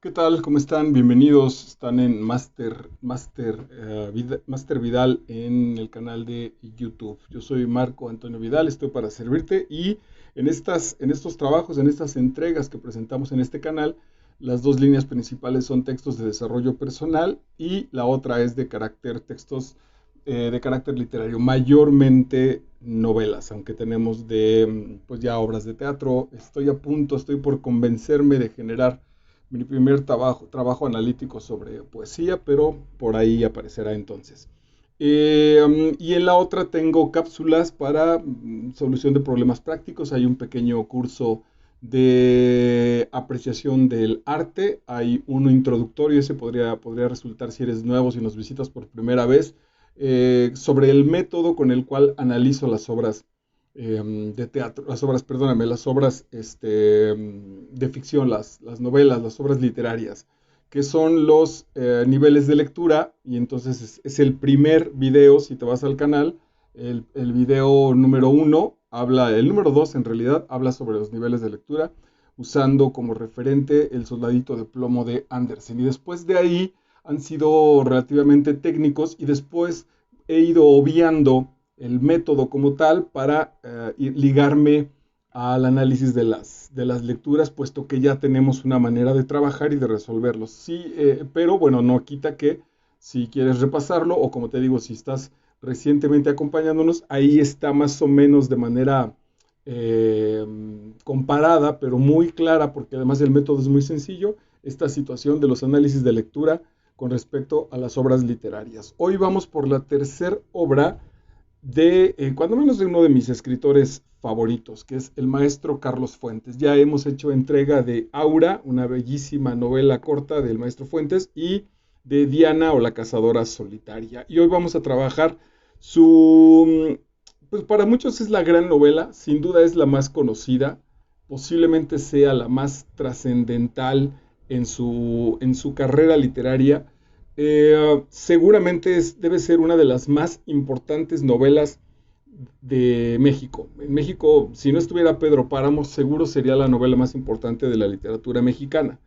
¿Qué tal? ¿Cómo están? Bienvenidos. Están en Master Vidal en el canal de YouTube. Yo soy Marco Antonio Vidal, estoy para servirte y en estos trabajos, en estas entregas que presentamos en este canal, las dos líneas principales son textos de desarrollo personal y la otra es de textos de carácter literario, mayormente novelas, aunque tenemos pues ya obras de teatro. Estoy por convencerme de generar mi primer trabajo analítico sobre poesía, pero por ahí aparecerá entonces. Y en la otra tengo cápsulas para solución de problemas prácticos. Hay un pequeño curso de apreciación del arte. Hay uno introductorio, ese podría resultar si eres nuevo, si nos visitas por primera vez, sobre el método con el cual analizo las obras de teatro, perdóname, las obras de ficción, las novelas, las obras literarias, que son los niveles de lectura, y entonces es el primer video, si te vas al canal, el video número uno, el número dos en realidad, habla sobre los niveles de lectura, usando como referente el soldadito de plomo de Andersen. Y después de ahí han sido relativamente técnicos y después he ido obviando el método como tal para ligarme al análisis de las lecturas, puesto que ya tenemos una manera de trabajar y de resolverlos. Sí, pero bueno, no quita que si quieres repasarlo o como te digo, si estás recientemente acompañándonos, ahí está más o menos de manera eh, comparada, pero muy clara, porque además el método es muy sencillo, esta situación de los análisis de lectura con respecto a las obras literarias. Hoy vamos por la tercera obra cuando menos de uno de mis escritores favoritos, que es el maestro Carlos Fuentes. Ya hemos hecho entrega de Aura, una bellísima novela corta del maestro Fuentes, y de Diana o la cazadora solitaria. Y hoy vamos a trabajar pues para muchos es la gran novela, sin duda es la más conocida, posiblemente sea la más trascendental en su carrera literaria. Seguramente debe ser una de las más importantes novelas de México. En México, si no estuviera Pedro Páramo, seguro sería la novela más importante de la literatura mexicana.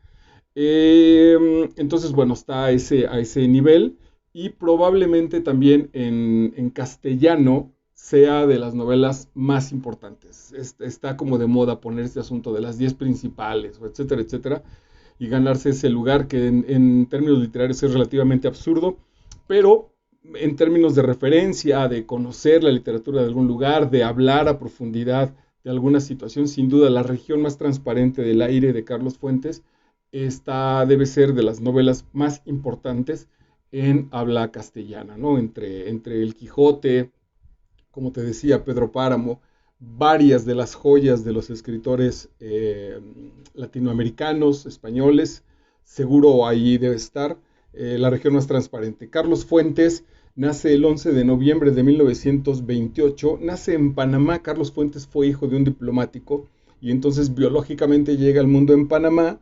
Entonces, bueno, está a ese nivel y probablemente también en castellano sea de las novelas más importantes. Está como de moda poner este asunto de las 10 principales, etcétera, etcétera, y ganarse ese lugar que en términos literarios es relativamente absurdo, pero en términos de referencia, de conocer la literatura de algún lugar, de hablar a profundidad de alguna situación, sin duda la región más transparente del aire de Carlos Fuentes, esta debe ser de las novelas más importantes en habla castellana, ¿no? Entre El Quijote, como te decía, Pedro Páramo, varias de las joyas de los escritores latinoamericanos, españoles, seguro ahí debe estar la región más transparente. Carlos Fuentes nace el 11 de noviembre de 1928, nace en Panamá. Carlos Fuentes fue hijo de un diplomático y entonces biológicamente llega al mundo en Panamá.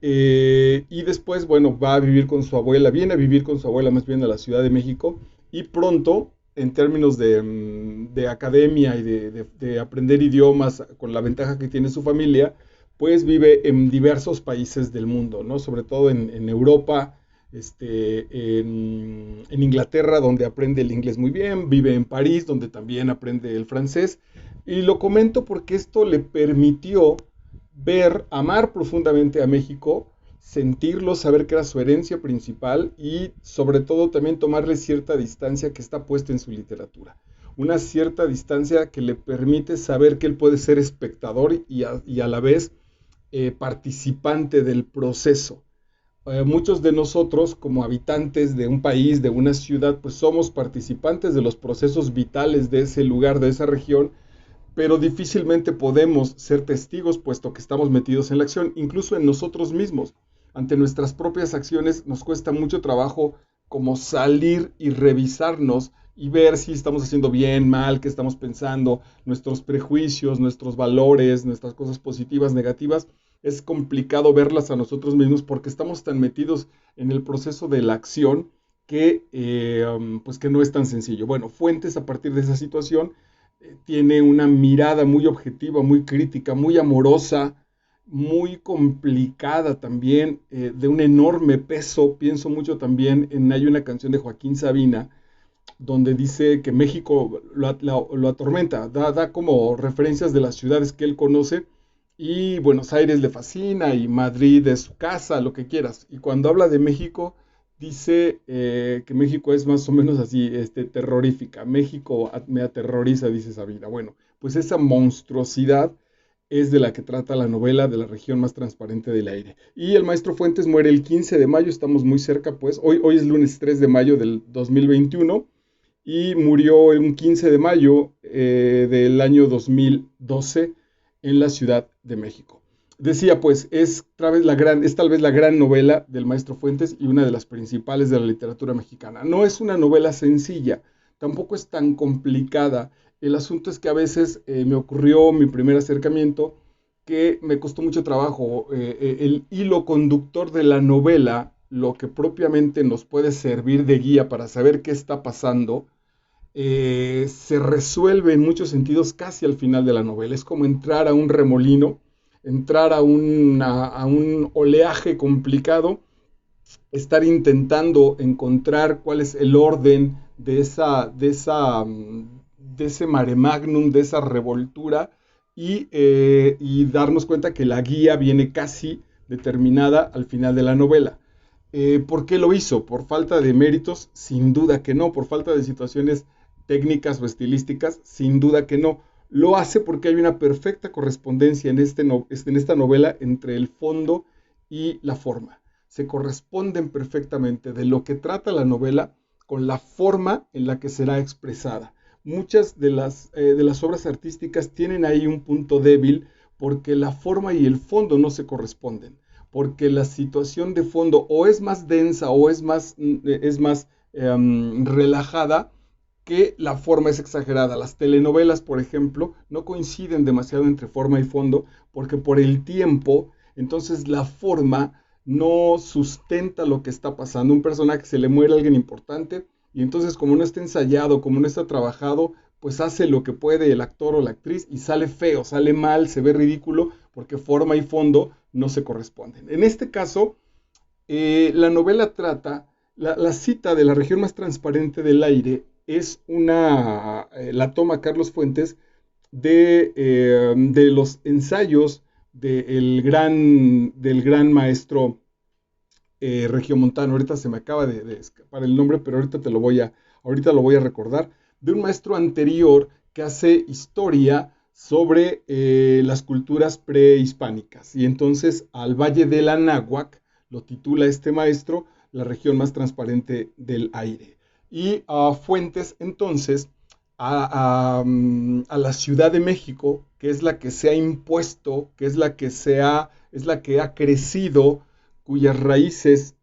Y después, bueno, va a vivir con su abuela, viene a vivir con su abuela más bien a la Ciudad de México, y pronto, en términos de academia y de aprender idiomas con la ventaja que tiene su familia, pues vive en diversos países del mundo, ¿no? Sobre todo en Europa, en Inglaterra, donde aprende el inglés muy bien, vive en París, donde también aprende el francés, y lo comento porque esto le permitió amar profundamente a México, sentirlo, saber que era su herencia principal y sobre todo también tomarle cierta distancia que está puesta en su literatura. Una cierta distancia que le permite saber que él puede ser espectador y a la vez participante del proceso. Muchos de nosotros, como habitantes de un país, de una ciudad, pues somos participantes de los procesos vitales de ese lugar, de esa región, pero difícilmente podemos ser testigos puesto que estamos metidos en la acción, incluso en nosotros mismos. Ante nuestras propias acciones nos cuesta mucho trabajo como salir y revisarnos y ver si estamos haciendo bien, mal, qué estamos pensando, nuestros prejuicios, nuestros valores, nuestras cosas positivas, negativas. Es complicado verlas a nosotros mismos porque estamos tan metidos en el proceso de la acción pues que no es tan sencillo. Bueno, Fuentes a partir de esa situación tiene una mirada muy objetiva, muy crítica, muy amorosa muy complicada también, de un enorme peso. Pienso mucho también hay una canción de Joaquín Sabina donde dice que México lo atormenta, da como referencias de las ciudades que él conoce, y Buenos Aires le fascina y Madrid es su casa, lo que quieras. Y cuando habla de México, dice que México es más o menos así, terrorífica. México me aterroriza, dice Sabina. Bueno, pues esa monstruosidad es de la que trata la novela de la región más transparente del aire. Y el maestro Fuentes muere el 15 de mayo, estamos muy cerca, pues. Hoy es lunes 3 de mayo del 2021 y murió un 15 de mayo del año 2012 en la Ciudad de México. Decía, pues, es tal vez la gran novela del maestro Fuentes y una de las principales de la literatura mexicana. No es una novela sencilla, tampoco es tan complicada. El asunto es que a veces me ocurrió mi primer acercamiento que me costó mucho trabajo. El hilo conductor de la novela, lo que propiamente nos puede servir de guía para saber qué está pasando, se resuelve en muchos sentidos casi al final de la novela. Es como entrar a un remolino, entrar a un oleaje complicado, estar intentando encontrar cuál es el orden de ese mare magnum, de esa revoltura, y darnos cuenta que la guía viene casi determinada al final de la novela. ¿Por qué lo hizo? ¿Por falta de méritos? Sin duda que no. ¿Por falta de situaciones técnicas o estilísticas? Sin duda que no. Lo hace porque hay una perfecta correspondencia en esta novela entre el fondo y la forma. Se corresponden perfectamente de lo que trata la novela con la forma en la que será expresada. Muchas de las obras artísticas tienen ahí un punto débil porque la forma y el fondo no se corresponden, porque la situación de fondo o es más densa o es más relajada, que la forma es exagerada. Las telenovelas, por ejemplo, no coinciden demasiado entre forma y fondo, porque por el tiempo, entonces la forma no sustenta lo que está pasando. Un personaje se le muere a alguien importante, y entonces como no está ensayado, como no está trabajado, pues hace lo que puede el actor o la actriz y sale feo, sale mal, se ve ridículo, porque forma y fondo no se corresponden. En este caso, la novela trata, la cita de la región más transparente del aire la toma Carlos Fuentes de los ensayos del gran maestro regiomontano. Ahorita se me acaba de escapar el nombre, pero ahorita lo voy a recordar, de un maestro anterior que hace historia sobre las culturas prehispánicas. Y entonces al Valle del Anáhuac lo titula este maestro la región más transparente del aire. Y Fuentes entonces a la Ciudad de México, que es la que se ha impuesto, que es la que ha crecido, cuyas raíces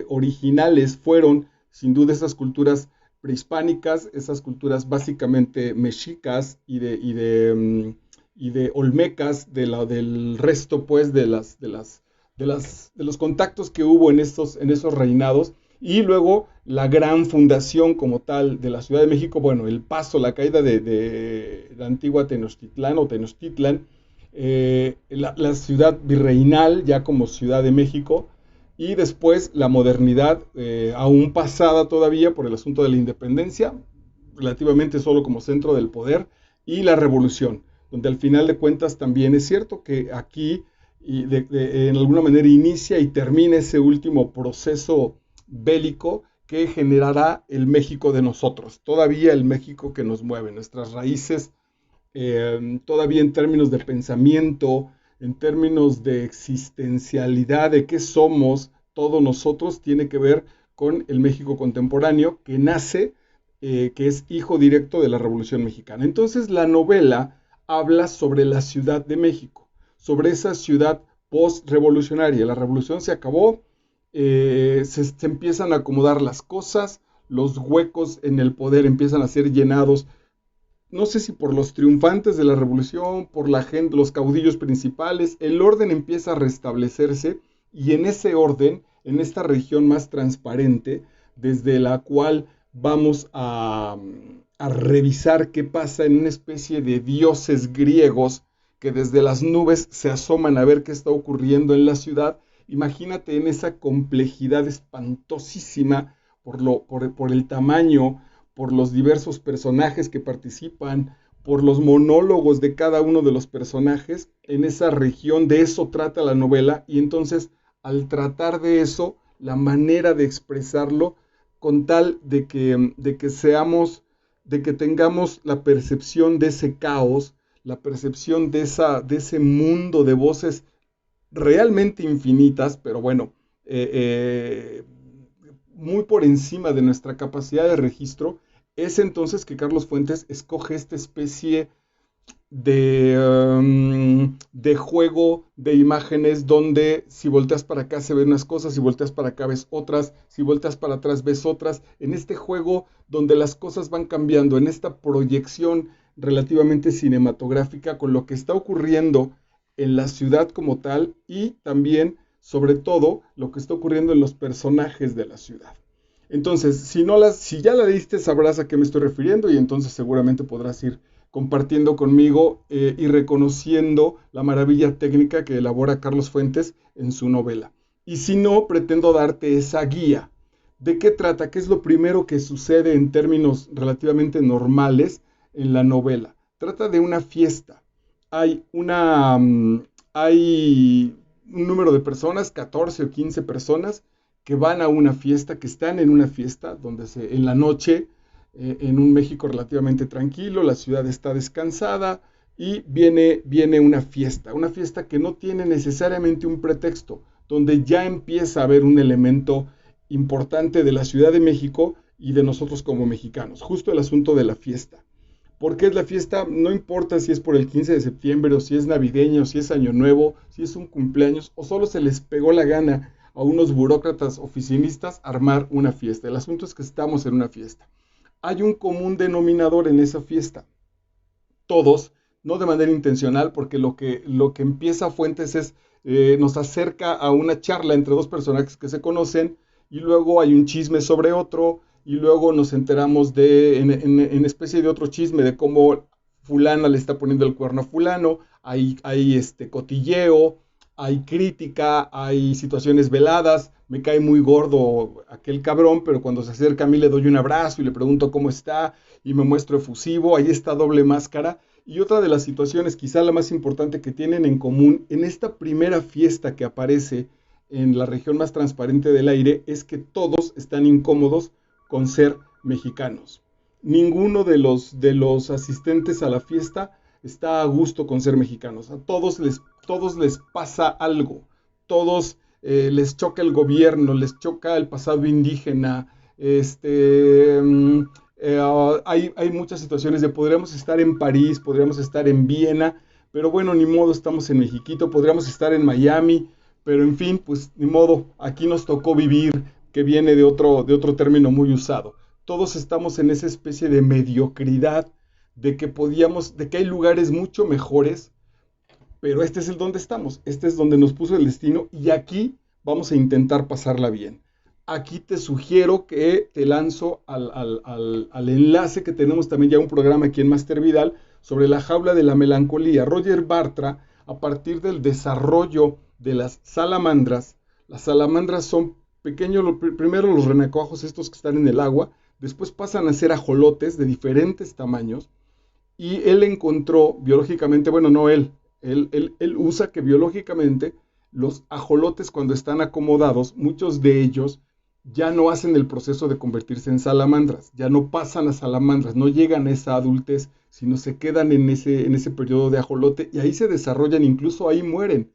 originales fueron sin duda esas culturas prehispánicas, esas culturas básicamente mexicas y de olmecas, del resto pues de los contactos que hubo en esos reinados. Y luego la gran fundación como tal de la Ciudad de México, bueno, el paso, la caída de la antigua Tenochtitlán o Tenochtitlan, la ciudad virreinal ya como Ciudad de México, y después la modernidad, aún pasada todavía por el asunto de la independencia, relativamente solo como centro del poder, y la revolución, donde al final de cuentas también es cierto que aquí en alguna manera inicia y termina ese último proceso bélico que generará el México de nosotros, todavía el México que nos mueve, nuestras raíces, todavía en términos de pensamiento, en términos de existencialidad, de qué somos todos nosotros, tiene que ver con el México contemporáneo que nace, que es hijo directo de la Revolución Mexicana. Entonces la novela habla sobre la Ciudad de México, sobre esa ciudad post-revolucionaria. La revolución se acabó, se empiezan a acomodar las cosas, los huecos en el poder empiezan a ser llenados, no sé si por los triunfantes de la revolución, por la gente, los caudillos principales. El orden empieza a restablecerse, y en ese orden, en esta región más transparente, desde la cual vamos a revisar qué pasa en una especie de dioses griegos que desde las nubes se asoman a ver qué está ocurriendo en la ciudad. Imagínate en esa complejidad espantosísima por el tamaño, por los diversos personajes que participan, por los monólogos de cada uno de los personajes. En esa región de eso trata la novela, y entonces al tratar de eso, la manera de expresarlo con tal de que tengamos la percepción de ese caos, la percepción de ese mundo de voces realmente infinitas, pero bueno, muy por encima de nuestra capacidad de registro. Es entonces que Carlos Fuentes escoge esta especie de juego de imágenes donde si volteas para acá se ven unas cosas, si volteas para acá ves otras, si volteas para atrás ves otras, en este juego donde las cosas van cambiando, en esta proyección relativamente cinematográfica con lo que está ocurriendo en la ciudad como tal, y también, sobre todo, lo que está ocurriendo en los personajes de la ciudad. Entonces, si ya la leíste, sabrás a qué me estoy refiriendo, y entonces seguramente podrás ir compartiendo conmigo y reconociendo la maravilla técnica que elabora Carlos Fuentes en su novela. Y si no, pretendo darte esa guía. ¿De qué trata? ¿Qué es lo primero que sucede en términos relativamente normales en la novela? Trata de una fiesta. Hay un número de personas, 14 o 15 personas, que van a una fiesta, que están en una fiesta, en la noche, en un México relativamente tranquilo, la ciudad está descansada, y viene una fiesta que no tiene necesariamente un pretexto, donde ya empieza a haber un elemento importante de la Ciudad de México y de nosotros como mexicanos, justo el asunto de la fiesta. ¿Por qué es la fiesta? No importa si es por el 15 de septiembre, o si es navideño, o si es año nuevo, si es un cumpleaños, o solo se les pegó la gana a unos burócratas oficinistas armar una fiesta. El asunto es que estamos en una fiesta. Hay un común denominador en esa fiesta. Todos, no de manera intencional, porque lo que empieza Fuentes nos acerca a una charla entre dos personajes que se conocen, y luego hay un chisme sobre otro, y luego nos enteramos en especie de otro chisme de cómo fulana le está poniendo el cuerno a fulano, hay cotilleo, hay crítica, hay situaciones veladas. Me cae muy gordo aquel cabrón, pero cuando se acerca a mí le doy un abrazo y le pregunto cómo está y me muestro efusivo. Hay esta doble máscara. Y otra de las situaciones, quizá la más importante que tienen en común en esta primera fiesta que aparece en la región más transparente del aire, es que todos están incómodos con ser mexicanos. Ninguno de los asistentes a la fiesta está a gusto con ser mexicanos. A todos les pasa algo. Todos les choca el gobierno, les choca el pasado indígena. Hay muchas situaciones de podríamos estar en París, podríamos estar en Viena, pero bueno, ni modo, estamos en Mexiquito, podríamos estar en Miami, pero en fin, pues ni modo, aquí nos tocó vivir, que viene de otro término muy usado. Todos estamos en esa especie de mediocridad, de que hay lugares mucho mejores, pero este es el donde estamos, este es donde nos puso el destino, y aquí vamos a intentar pasarla bien. Aquí te sugiero que te lanzo al enlace que tenemos también ya un programa aquí en Master Vidal sobre la jaula de la melancolía. Roger Bartra, a partir del desarrollo de las salamandras son pequeños, primero los renacuajos estos que están en el agua, después pasan a ser ajolotes de diferentes tamaños, y él encontró biológicamente, bueno, no él usa que biológicamente los ajolotes, cuando están acomodados, muchos de ellos ya no hacen el proceso de convertirse en salamandras, ya no pasan a salamandras, no llegan a esa adultez, sino se quedan en ese periodo de ajolote, y ahí se desarrollan, incluso ahí mueren,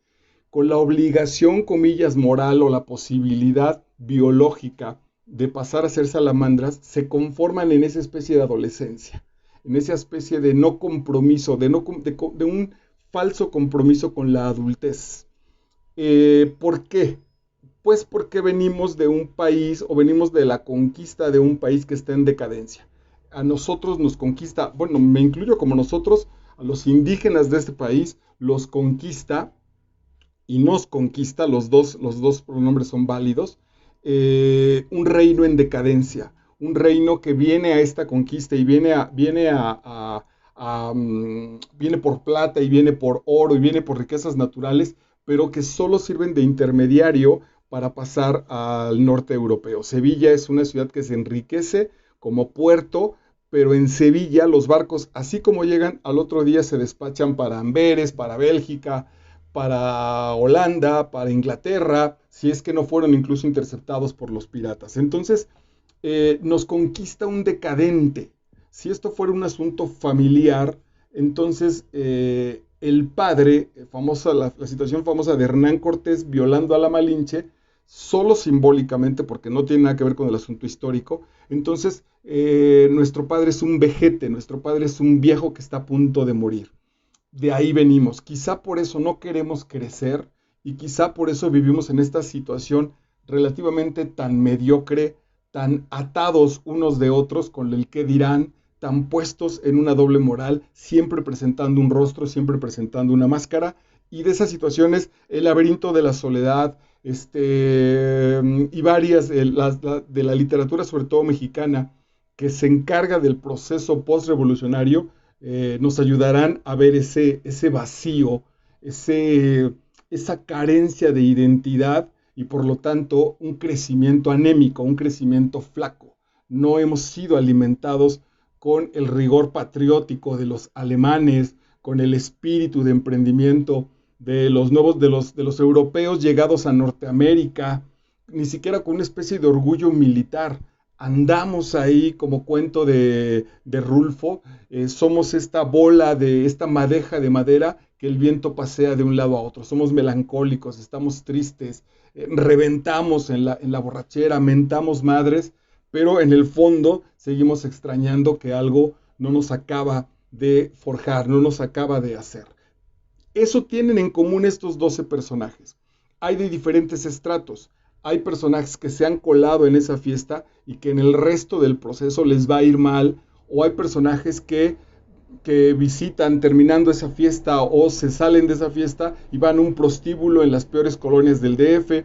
con la obligación, comillas, moral, o la posibilidad biológica de pasar a ser salamandras. Se conforman en esa especie de adolescencia, en esa especie de no compromiso, de un falso compromiso con la adultez. ¿Por qué? Pues porque venimos de un país, o venimos de la conquista de un país que está en decadencia. A nosotros nos conquista, bueno, me incluyo como nosotros, a los indígenas de este país los conquista y nos conquista, los dos pronombres son válidos, un reino en decadencia, un reino que viene a esta conquista y viene a viene por plata y viene por oro y viene por riquezas naturales, pero que solo sirven de intermediario para pasar al norte europeo. Sevilla es una ciudad que se enriquece como puerto, pero en Sevilla los barcos, así como llegan, al otro día se despachan para Amberes, para Bélgica, para Holanda, para Inglaterra, si es que no fueron incluso interceptados por los piratas. Entonces, nos conquista un decadente. Si esto fuera un asunto familiar, entonces el padre, la situación famosa de Hernán Cortés violando a la Malinche, solo simbólicamente, porque no tiene nada que ver con el asunto histórico, entonces nuestro padre es un vejete, nuestro padre es un viejo que está a punto de morir. De ahí venimos. Quizá por eso no queremos crecer y quizá por eso vivimos en esta situación relativamente tan mediocre, tan atados unos de otros con el que dirán, tan puestos en una doble moral, siempre presentando un rostro, siempre presentando una máscara, y de esas situaciones, el laberinto de la soledad, y varias de la literatura, sobre todo mexicana, que se encarga del proceso postrevolucionario, nos ayudarán a ver ese vacío, esa carencia de identidad y por lo tanto un crecimiento anémico, un crecimiento flaco. No hemos sido alimentados con el rigor patriótico de los alemanes, con el espíritu de emprendimiento de los de los europeos llegados a Norteamérica, ni siquiera con una especie de orgullo militar. Andamos ahí como cuento de Rulfo, somos esta bola esta madeja de madera que el viento pasea de un lado a otro. Somos melancólicos, estamos tristes, reventamos en la borrachera, mentamos madres, pero en el fondo seguimos extrañando que algo no nos acaba de forjar, no nos acaba de hacer. Eso tienen en común estos 12 personajes. Hay de diferentes estratos. Hay personajes que se han colado en esa fiesta y que en el resto del proceso les va a ir mal, o hay personajes que visitan terminando esa fiesta o se salen de esa fiesta y van a un prostíbulo en las peores colonias del DF.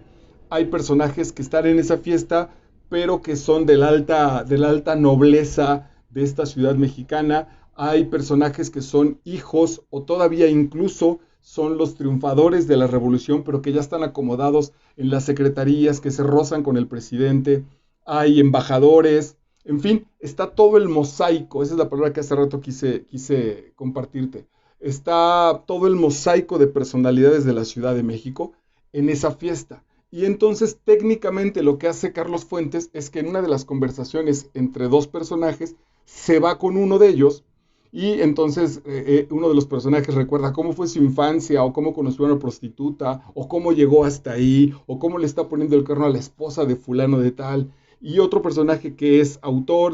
Hay personajes que están en esa fiesta pero que son de la alta nobleza de esta ciudad mexicana. Hay personajes que son hijos o todavía incluso son los triunfadores de la revolución, pero que ya están acomodados en las secretarías, que se rozan con el presidente. Hay embajadores, en fin, está todo el mosaico, esa es la palabra que hace rato quise compartirte. Está todo el mosaico de personalidades de la Ciudad de México en esa fiesta. Y entonces técnicamente lo que hace Carlos Fuentes es que en una de las conversaciones entre dos personajes se va con uno de ellos y entonces uno de los personajes recuerda cómo fue su infancia o cómo conoció a una prostituta o cómo llegó hasta ahí o cómo le está poniendo el cuerno a la esposa de fulano de tal. Y otro personaje que es autor,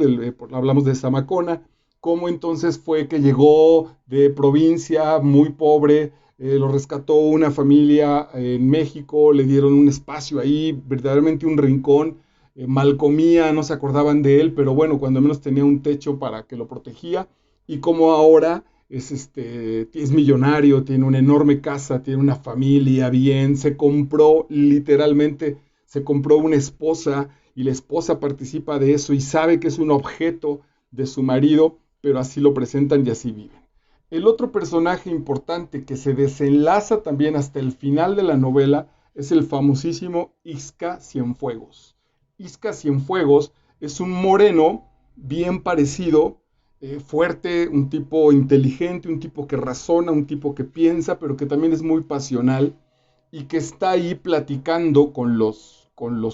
hablamos de Zamacona, cómo entonces fue que llegó de provincia muy pobre, lo rescató una familia en México, le dieron un espacio ahí, verdaderamente un rincón, mal comía, no se acordaban de él, pero bueno, cuando menos tenía un techo para que lo protegía, y como ahora es millonario, tiene una enorme casa, tiene una familia bien, se compró literalmente, se compró una esposa, y la esposa participa de eso y sabe que es un objeto de su marido, pero así lo presentan y así viven. El otro personaje importante que se desenlaza también hasta el final de la novela es el famosísimo Ixca Cienfuegos. Ixca Cienfuegos es un moreno bien parecido, fuerte, un tipo inteligente, un tipo que razona, un tipo que piensa, pero que también es muy pasional y que está ahí platicando con los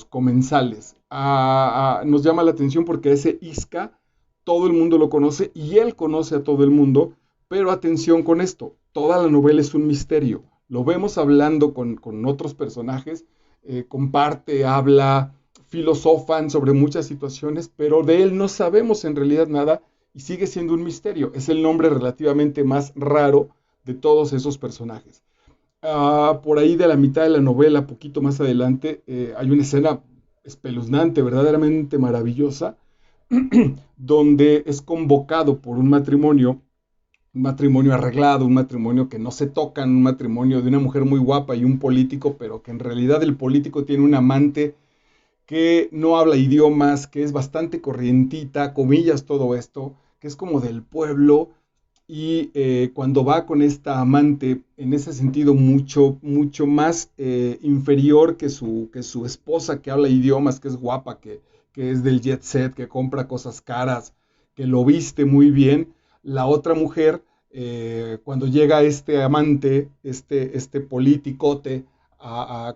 comensales. Nos llama la atención porque ese Ixca todo el mundo lo conoce y él conoce a todo el mundo. Pero atención con esto, toda la novela es un misterio. Lo vemos hablando con otros personajes, comparte, habla, filosofan sobre muchas situaciones, pero de él no sabemos en realidad nada y sigue siendo un misterio. Es el nombre relativamente más raro de todos esos personajes. Por ahí de la mitad de la novela, poquito más adelante, hay una escena espeluznante, verdaderamente maravillosa, donde es convocado por un matrimonio arreglado, un matrimonio que no se tocan, un matrimonio de una mujer muy guapa y un político, pero que en realidad el político tiene un amante que no habla idiomas, que es bastante corrientita, comillas todo esto, que es como del pueblo, y cuando va con esta amante, en ese sentido mucho, mucho más inferior que su esposa, que habla idiomas, que es guapa, que es del jet set, que compra cosas caras, que lo viste muy bien, la otra mujer, cuando llega este amante, este politicote,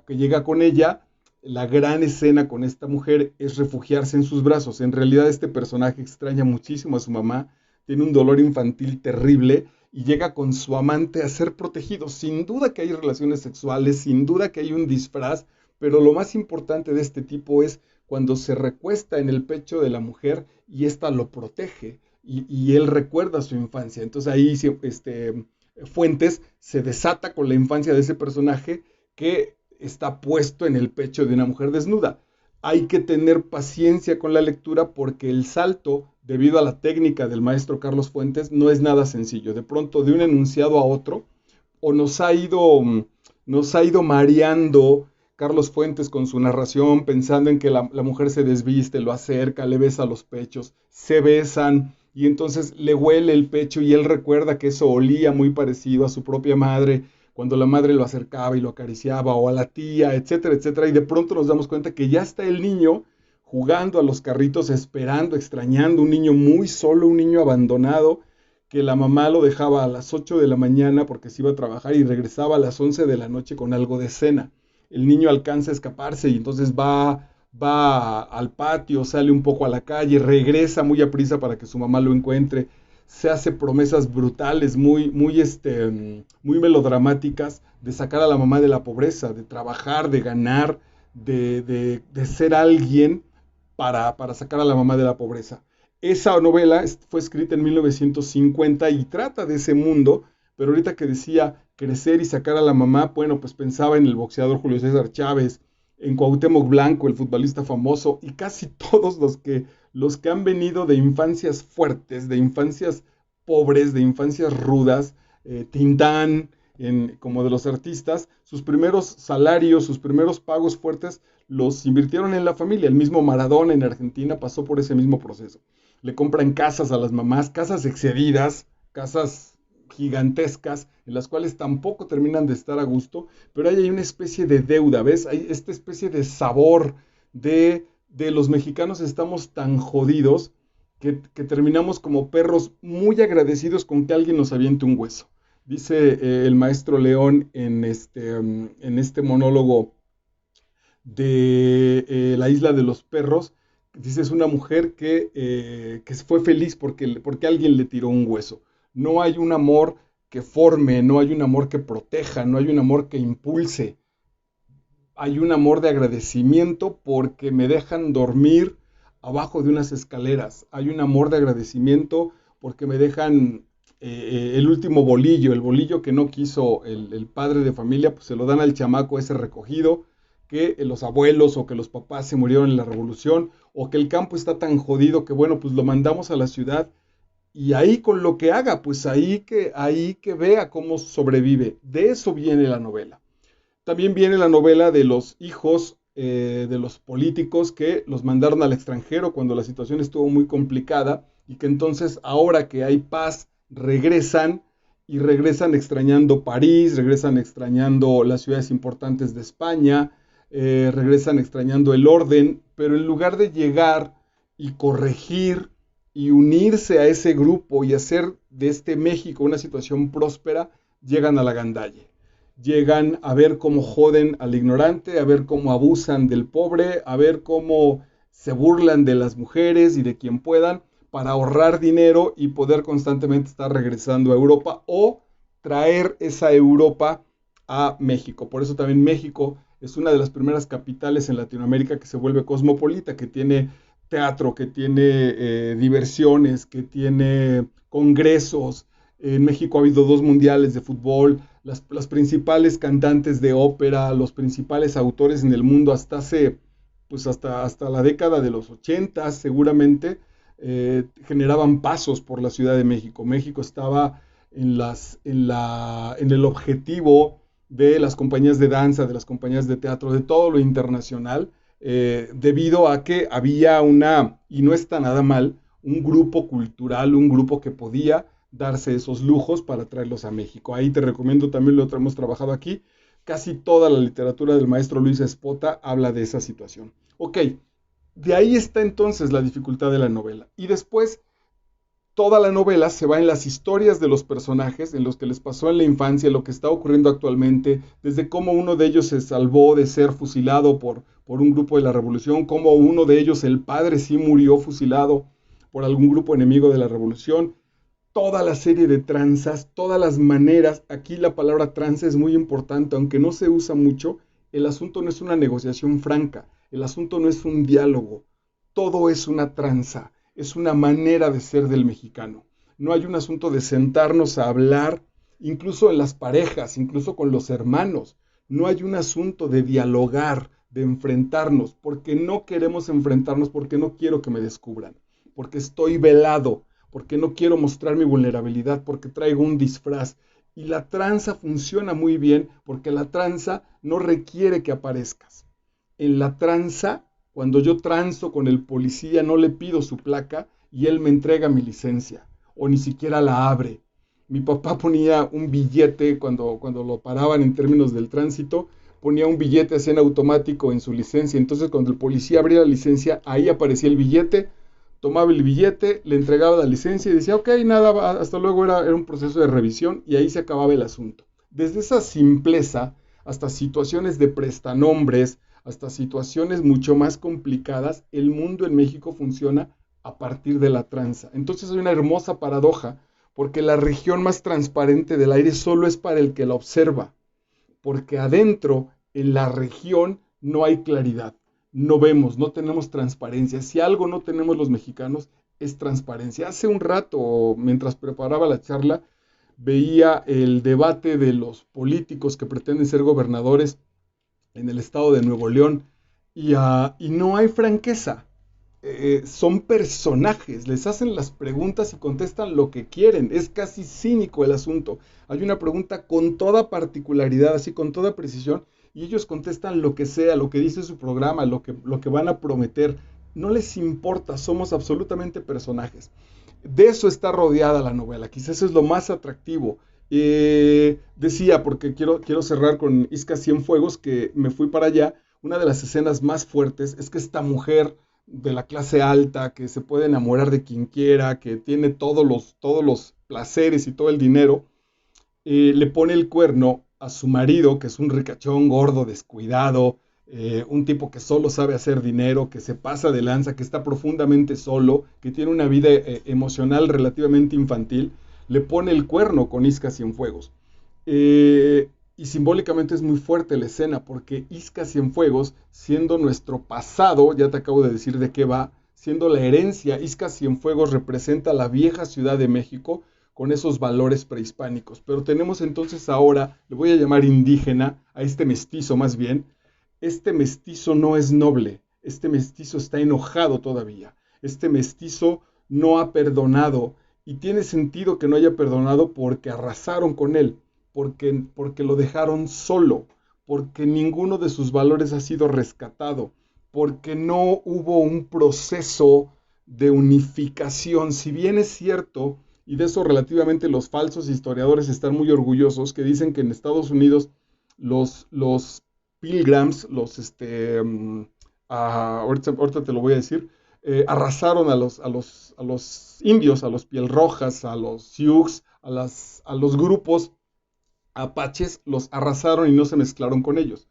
que llega con ella, la gran escena con esta mujer es refugiarse en sus brazos. En realidad este personaje extraña muchísimo a su mamá, tiene un dolor infantil terrible y llega con su amante a ser protegido. Sin duda que hay relaciones sexuales, sin duda que hay un disfraz, pero lo más importante de este tipo es cuando se recuesta en el pecho de la mujer y ésta lo protege y él recuerda su infancia. Entonces ahí Fuentes se desata con la infancia de ese personaje que está puesto en el pecho de una mujer desnuda. Hay que tener paciencia con la lectura porque el salto, debido a la técnica del maestro Carlos Fuentes, no es nada sencillo. De pronto, de un enunciado a otro, o nos ha ido mareando Carlos Fuentes con su narración, pensando en que la mujer se desviste, lo acerca, le besa los pechos, se besan, y entonces le huele el pecho y él recuerda que eso olía muy parecido a su propia madre, cuando la madre lo acercaba y lo acariciaba, o a la tía, etcétera, etcétera, y de pronto nos damos cuenta que ya está el niño jugando a los carritos, esperando, extrañando, un niño muy solo, un niño abandonado, que la mamá lo dejaba a las 8 de la mañana porque se iba a trabajar y regresaba a las 11 de la noche con algo de cena. El niño alcanza a escaparse y entonces va al patio, sale un poco a la calle, regresa muy a prisa para que su mamá lo encuentre, se hace promesas brutales, muy melodramáticas, de sacar a la mamá de la pobreza, de trabajar, de ganar, de ser alguien para sacar a la mamá de la pobreza. Esa novela fue escrita en 1950 y trata de ese mundo, pero ahorita que decía crecer y sacar a la mamá, bueno, pues pensaba en el boxeador Julio César Chávez, en Cuauhtémoc Blanco, el futbolista famoso, y casi todos los que han venido de infancias fuertes, de infancias pobres, de infancias rudas, Tintán, como de los artistas, sus primeros salarios, sus primeros pagos fuertes los invirtieron en la familia. El mismo Maradona en Argentina pasó por ese mismo proceso. Le compran casas a las mamás, casas excedidas, casas gigantescas, en las cuales tampoco terminan de estar a gusto, pero hay una especie de deuda, ¿ves? Hay esta especie de sabor de los mexicanos estamos tan jodidos que terminamos como perros muy agradecidos con que alguien nos aviente un hueso. Dice el maestro León en este monólogo de La isla de los perros, dice es una mujer que fue feliz porque alguien le tiró un hueso. No hay un amor que forme, no hay un amor que proteja, no hay un amor que impulse. Hay un amor de agradecimiento porque me dejan dormir abajo de unas escaleras. Hay un amor de agradecimiento porque me dejan el último bolillo, el bolillo que no quiso el padre de familia, pues se lo dan al chamaco ese recogido, que los abuelos o que los papás se murieron en la revolución, o que el campo está tan jodido que bueno, pues lo mandamos a la ciudad y ahí con lo que haga, pues ahí que vea cómo sobrevive. De eso viene la novela. También viene la novela de los hijos de los políticos que los mandaron al extranjero cuando la situación estuvo muy complicada y que entonces ahora que hay paz regresan y regresan extrañando París, regresan extrañando las ciudades importantes de España, regresan extrañando el orden, pero en lugar de llegar y corregir y unirse a ese grupo y hacer de este México una situación próspera, llegan a la gandalle. Llegan a ver cómo joden al ignorante, a ver cómo abusan del pobre, a ver cómo se burlan de las mujeres y de quien puedan para ahorrar dinero y poder constantemente estar regresando a Europa o traer esa Europa a México. Por eso también México es una de las primeras capitales en Latinoamérica que se vuelve cosmopolita, que tiene teatro, que tiene diversiones, que tiene congresos. En México ha habido 2 mundiales de fútbol, las principales cantantes de ópera, los principales autores en el mundo pues hasta la década de los 80 seguramente generaban pasos por la Ciudad de México. México estaba en el objetivo de las compañías de danza, de las compañías de teatro, de todo lo internacional, debido a que había y no está nada mal, un grupo cultural, un grupo que podía darse esos lujos para traerlos a México. Ahí te recomiendo también lo que hemos trabajado aquí. Casi toda la literatura del maestro Luis Espota habla de esa situación. Ok, de ahí está entonces la dificultad de la novela. Y después toda la novela se va en las historias de los personajes, en los que les pasó en la infancia, lo que está ocurriendo actualmente, desde cómo uno de ellos se salvó de ser fusilado por un grupo de la revolución, cómo uno de ellos, el padre, sí murió fusilado por algún grupo enemigo de la revolución. Toda la serie de tranzas, todas las maneras, aquí la palabra tranza es muy importante, aunque no se usa mucho, el asunto no es una negociación franca, el asunto no es un diálogo, todo es una tranza, es una manera de ser del mexicano. No hay un asunto de sentarnos a hablar, incluso en las parejas, incluso con los hermanos. No hay un asunto de dialogar, de enfrentarnos, porque no queremos enfrentarnos, porque no quiero que me descubran, porque estoy velado, porque no quiero mostrar mi vulnerabilidad, porque traigo un disfraz. Y la tranza funciona muy bien porque la tranza no requiere que aparezcas. En la tranza, cuando yo transo con el policía, no le pido su placa y él me entrega mi licencia, o ni siquiera la abre. Mi papá ponía un billete cuando lo paraban en términos del tránsito, ponía un billete así en automático en su licencia. Entonces, cuando el policía abría la licencia, ahí aparecía el billete, tomaba el billete, le entregaba la licencia y decía, ok, nada, hasta luego, era un proceso de revisión y ahí se acababa el asunto. Desde esa simpleza hasta situaciones de prestanombres, hasta situaciones mucho más complicadas, el mundo en México funciona a partir de la tranza. Entonces hay una hermosa paradoja, porque la región más transparente del aire solo es para el que la observa, porque adentro, en la región, no hay claridad. No vemos, no tenemos transparencia. Si algo no tenemos los mexicanos, es transparencia. Hace un rato, mientras preparaba la charla, veía el debate de los políticos que pretenden ser gobernadores en el estado de Nuevo León y no hay franqueza. Son personajes, les hacen las preguntas y contestan lo que quieren. Es casi cínico el asunto. Hay una pregunta con toda particularidad, así con toda precisión, y ellos contestan lo que sea, lo que dice su programa, lo que van a prometer. No les importa, somos absolutamente personajes. De eso está rodeada la novela, quizás eso es lo más atractivo. Decía, porque quiero cerrar con Isca Cienfuegos, que me fui para allá, una de las escenas más fuertes es que esta mujer de la clase alta, que se puede enamorar de quien quiera, que tiene todos los placeres y todo el dinero, le pone el cuerno a su marido, que es un ricachón, gordo, descuidado, un tipo que solo sabe hacer dinero, que se pasa de lanza, que está profundamente solo, que tiene una vida emocional relativamente infantil, le pone el cuerno con Isca Cienfuegos. Y simbólicamente es muy fuerte la escena, porque Isca Cienfuegos, siendo nuestro pasado, ya te acabo de decir de qué va, siendo la herencia, Isca Cienfuegos representa la vieja Ciudad de México con esos valores prehispánicos. Pero tenemos entonces ahora, le voy a llamar indígena, a este mestizo más bien. Este mestizo no es noble, este mestizo está enojado todavía, este mestizo no ha perdonado, y tiene sentido que no haya perdonado porque arrasaron con él, porque lo dejaron solo, porque ninguno de sus valores ha sido rescatado, porque no hubo un proceso de unificación. Si bien es cierto, y de eso relativamente los falsos historiadores están muy orgullosos, que dicen que en Estados Unidos los Pilgrims, ahorita te lo voy a decir, arrasaron a los indios, a los piel rojas, a los Sioux, a los grupos apaches, los arrasaron y no se mezclaron con ellos.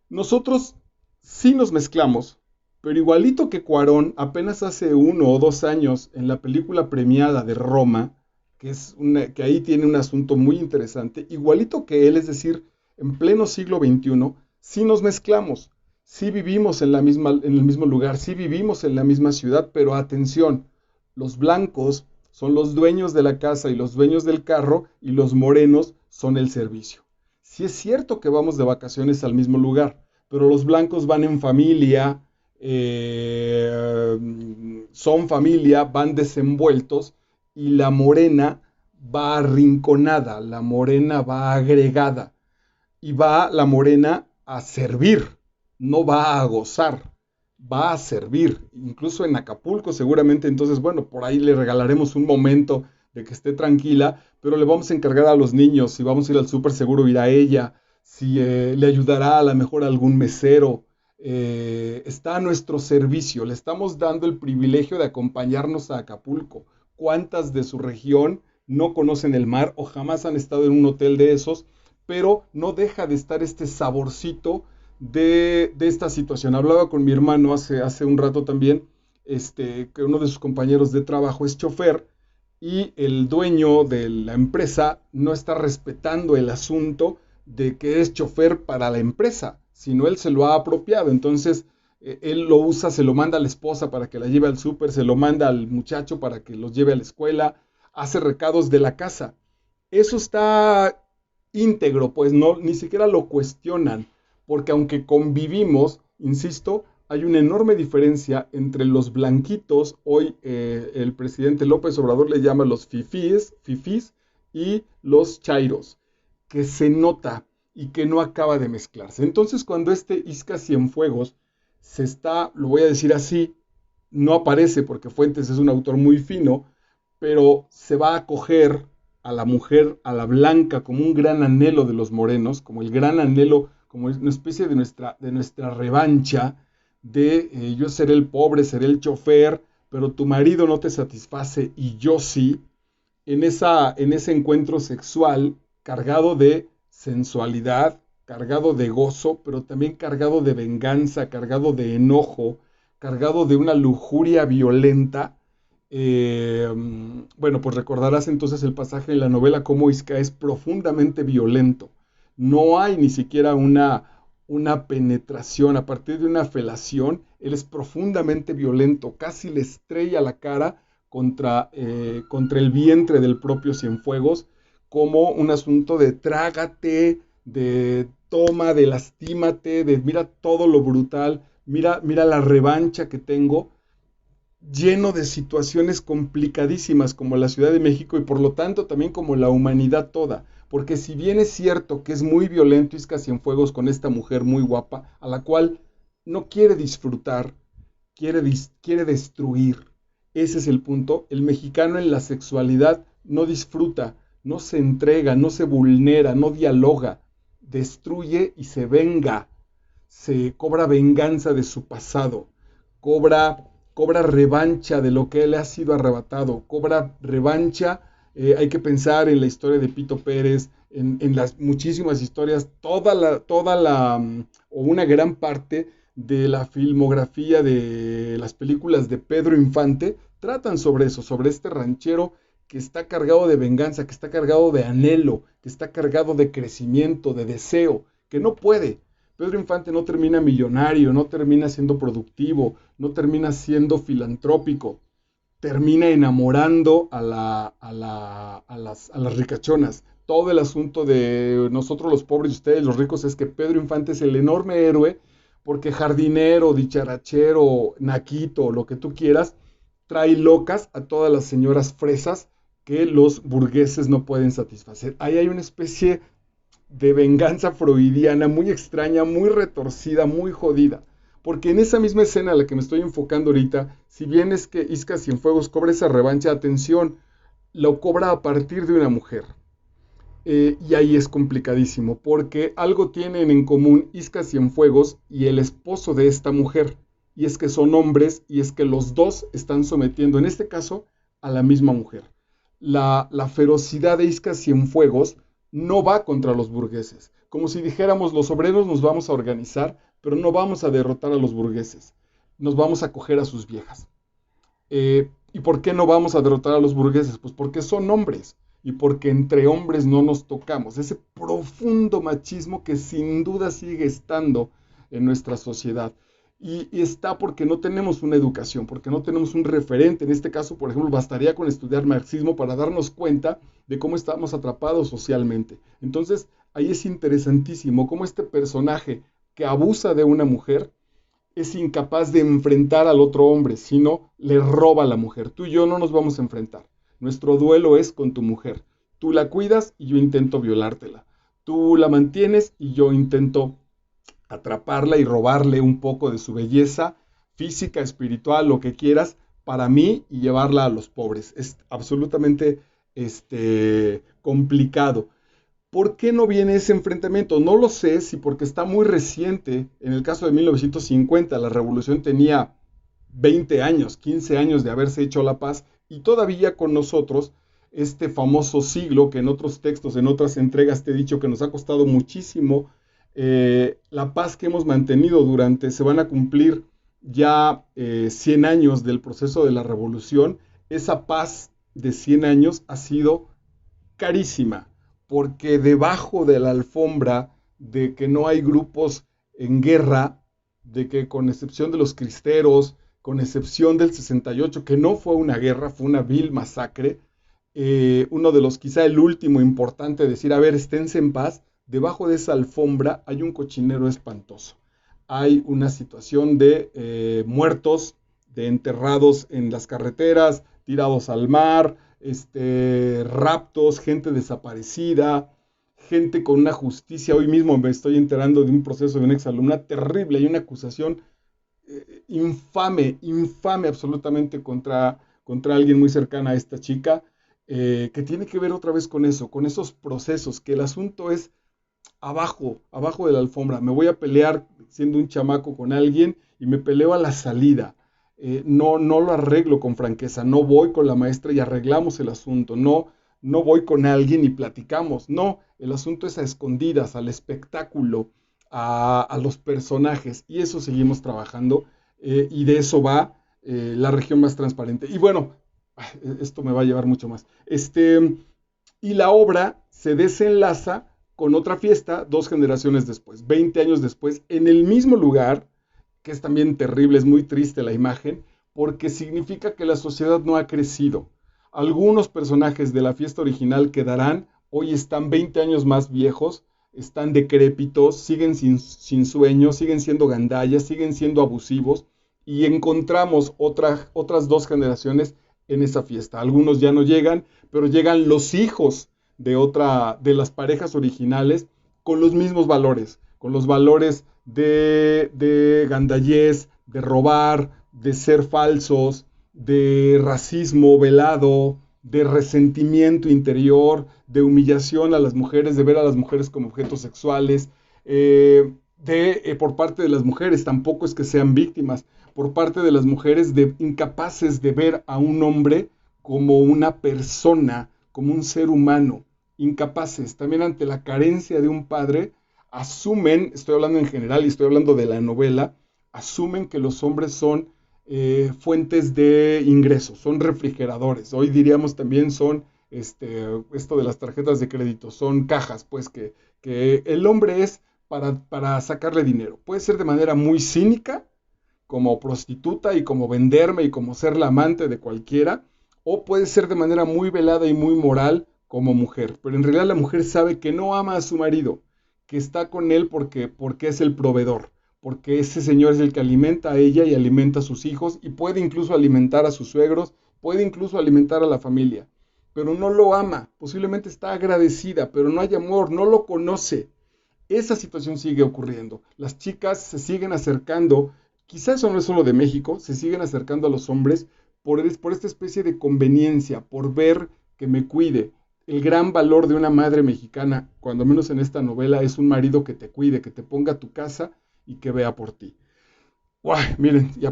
Nosotros sí nos mezclamos, pero igualito que Cuarón, apenas hace 1 o 2 años, en la película premiada de Roma, que ahí tiene un asunto muy interesante, igualito que él, es decir, en pleno siglo XXI, sí nos mezclamos, sí vivimos en el mismo lugar, sí vivimos en la misma ciudad, pero atención, los blancos son los dueños de la casa y los dueños del carro, y los morenos son el servicio. Sí es cierto que vamos de vacaciones al mismo lugar, pero los blancos van en familia, son familia, van desenvueltos, y la morena va arrinconada, la morena va agregada, y va la morena a servir, no va a gozar, va a servir. Incluso en Acapulco seguramente, entonces, bueno, por ahí le regalaremos un momento de que esté tranquila, pero le vamos a encargar a los niños, si vamos a ir al súper seguro irá ella, si le ayudará a lo mejor a algún mesero, está a nuestro servicio, le estamos dando el privilegio de acompañarnos a Acapulco. ¿Cuántas de su región no conocen el mar o jamás han estado en un hotel de esos? Pero no deja de estar este saborcito de esta situación. Hablaba con mi hermano hace un rato también, que uno de sus compañeros de trabajo es chofer y el dueño de la empresa no está respetando el asunto de que es chofer para la empresa, sino él se lo ha apropiado. Entonces, él lo usa, se lo manda a la esposa para que la lleve al súper, se lo manda al muchacho para que los lleve a la escuela, hace recados de la casa. Eso está íntegro, pues no, ni siquiera lo cuestionan, porque aunque convivimos, insisto, hay una enorme diferencia entre los blanquitos, hoy el presidente López Obrador le llama los fifís y los chairos, que se nota y que no acaba de mezclarse. Entonces, cuando este Isca Cienfuegos se está, lo voy a decir así, no aparece porque Fuentes es un autor muy fino, pero se va a acoger a la mujer, a la blanca, como un gran anhelo de los morenos, como el gran anhelo, como una especie de nuestra revancha, de yo seré el pobre, seré el chofer, pero tu marido no te satisface y yo sí, en ese encuentro sexual cargado de sensualidad, cargado de gozo, pero también cargado de venganza, cargado de enojo, cargado de una lujuria violenta. Eh, bueno, pues recordarás entonces el pasaje en la novela cómo Isca es profundamente violento. No hay ni siquiera una penetración, a partir de una felación, él es profundamente violento, casi le estrella la cara contra el vientre del propio Cienfuegos, como un asunto de trágate, de toma, de lastímate, de mira todo lo brutal, mira la revancha que tengo, lleno de situaciones complicadísimas como la Ciudad de México y por lo tanto también como la humanidad toda. Porque si bien es cierto que es muy violento Isca Cienfuegos con esta mujer muy guapa, a la cual no quiere disfrutar, quiere destruir. Ese es el punto. El mexicano en la sexualidad no disfruta, no se entrega, no se vulnera, no dialoga, destruye y se venga, se cobra venganza de su pasado, cobra revancha de lo que le ha sido arrebatado, cobra revancha. Hay que pensar en la historia de Pito Pérez, en las muchísimas historias, o una gran parte de la filmografía de las películas de Pedro Infante, tratan sobre eso, sobre este ranchero que está cargado de venganza, que está cargado de anhelo, que está cargado de crecimiento, de deseo, que no puede. Pedro Infante no termina millonario, no termina siendo productivo, no termina siendo filantrópico, termina enamorando a las ricachonas. Todo el asunto de nosotros los pobres y ustedes los ricos es que Pedro Infante es el enorme héroe porque jardinero, dicharachero, naquito, lo que tú quieras, trae locas a todas las señoras fresas que los burgueses no pueden satisfacer. Ahí hay una especie de venganza freudiana muy extraña, muy retorcida, muy jodida. Porque en esa misma escena a la que me estoy enfocando ahorita, si bien es que Isca Cienfuegos cobra esa revancha, atención, lo cobra a partir de una mujer. Y ahí es complicadísimo, porque algo tienen en común Isca Cienfuegos y el esposo de esta mujer, y es que son hombres, y es que los dos están sometiendo, en este caso, a la misma mujer. La ferocidad de Isca Cienfuegos no va contra los burgueses, como si dijéramos los obreros nos vamos a organizar, pero no vamos a derrotar a los burgueses, nos vamos a coger a sus viejas. ¿Y por qué no vamos a derrotar a los burgueses? Pues porque son hombres y porque entre hombres no nos tocamos. Ese profundo machismo que sin duda sigue estando en nuestra sociedad. Y está porque no tenemos una educación, porque no tenemos un referente. En este caso, por ejemplo, bastaría con estudiar marxismo para darnos cuenta de cómo estamos atrapados socialmente. Entonces, ahí es interesantísimo cómo este personaje que abusa de una mujer es incapaz de enfrentar al otro hombre, sino le roba a la mujer. Tú y yo no nos vamos a enfrentar. Nuestro duelo es con tu mujer. Tú la cuidas y yo intento violártela. Tú la mantienes y yo intento atraparla y robarle un poco de su belleza física, espiritual, lo que quieras, para mí y llevarla a los pobres. Es absolutamente complicado. ¿Por qué no viene ese enfrentamiento? No lo sé, si porque está muy reciente. En el caso de 1950, la revolución tenía 20 años, 15 años de haberse hecho la paz, y todavía con nosotros este famoso siglo que en otros textos, en otras entregas te he dicho que nos ha costado muchísimo, la paz que hemos mantenido se van a cumplir ya 100 años del proceso de la revolución. Esa paz de 100 años ha sido carísima, porque debajo de la alfombra de que no hay grupos en guerra, de que con excepción de los cristeros, con excepción del 68, que no fue una guerra, fue una vil masacre, uno de los, quizá el último importante, decir, a ver, esténse en paz, debajo de esa alfombra hay un cochinero espantoso. Hay una situación de muertos, de enterrados en las carreteras, tirados al mar, raptos, gente desaparecida, gente con una justicia. Hoy mismo me estoy enterando de un proceso de una exalumna terrible. Hay una acusación infame, infame absolutamente contra alguien muy cercana a esta chica, que tiene que ver otra vez con eso, con esos procesos, que el asunto es abajo de la alfombra. Me voy a pelear siendo un chamaco con alguien y me peleo a la salida. No lo arreglo con franqueza, no voy con la maestra y arreglamos el asunto, no voy con alguien y platicamos, no, el asunto es a escondidas, al espectáculo, a los personajes, y eso seguimos trabajando, y de eso va la región más transparente. Y bueno, esto me va a llevar mucho más. Y la obra se desenlaza con otra fiesta 2 generaciones después, 20 años después, en el mismo lugar, que es también terrible, es muy triste la imagen, porque significa que la sociedad no ha crecido. Algunos personajes de la fiesta original quedarán, hoy están 20 años más viejos, están decrépitos, siguen sin sueño, siguen siendo gandallas, siguen siendo abusivos, y encontramos otras 2 generaciones en esa fiesta. Algunos ya no llegan, pero llegan los hijos de las parejas originales con los mismos valores, con los valores de gandallez, de robar, de ser falsos, de racismo velado, de resentimiento interior, de humillación a las mujeres, de ver a las mujeres como objetos sexuales, por parte de las mujeres, tampoco es que sean víctimas, por parte de las mujeres de incapaces de ver a un hombre como una persona, como un ser humano, incapaces, también ante la carencia de un padre, asumen, estoy hablando en general y estoy hablando de la novela, asumen que los hombres son fuentes de ingresos, son refrigeradores. Hoy diríamos también son, esto de las tarjetas de crédito, son cajas, pues que el hombre es para sacarle dinero. Puede ser de manera muy cínica, como prostituta y como venderme y como ser la amante de cualquiera, o puede ser de manera muy velada y muy moral como mujer. Pero en realidad la mujer sabe que no ama a su marido, que está con él porque es el proveedor, porque ese señor es el que alimenta a ella y alimenta a sus hijos y puede incluso alimentar a sus suegros, puede incluso alimentar a la familia, pero no lo ama, posiblemente está agradecida, pero no hay amor, no lo conoce. Esa situación sigue ocurriendo. Las chicas se siguen acercando, quizás eso no es solo de México, se siguen acercando a los hombres por esta especie de conveniencia, por ver que me cuide. El gran valor de una madre mexicana, cuando menos en esta novela, es un marido que te cuide, que te ponga a tu casa y que vea por ti. Uy, miren, y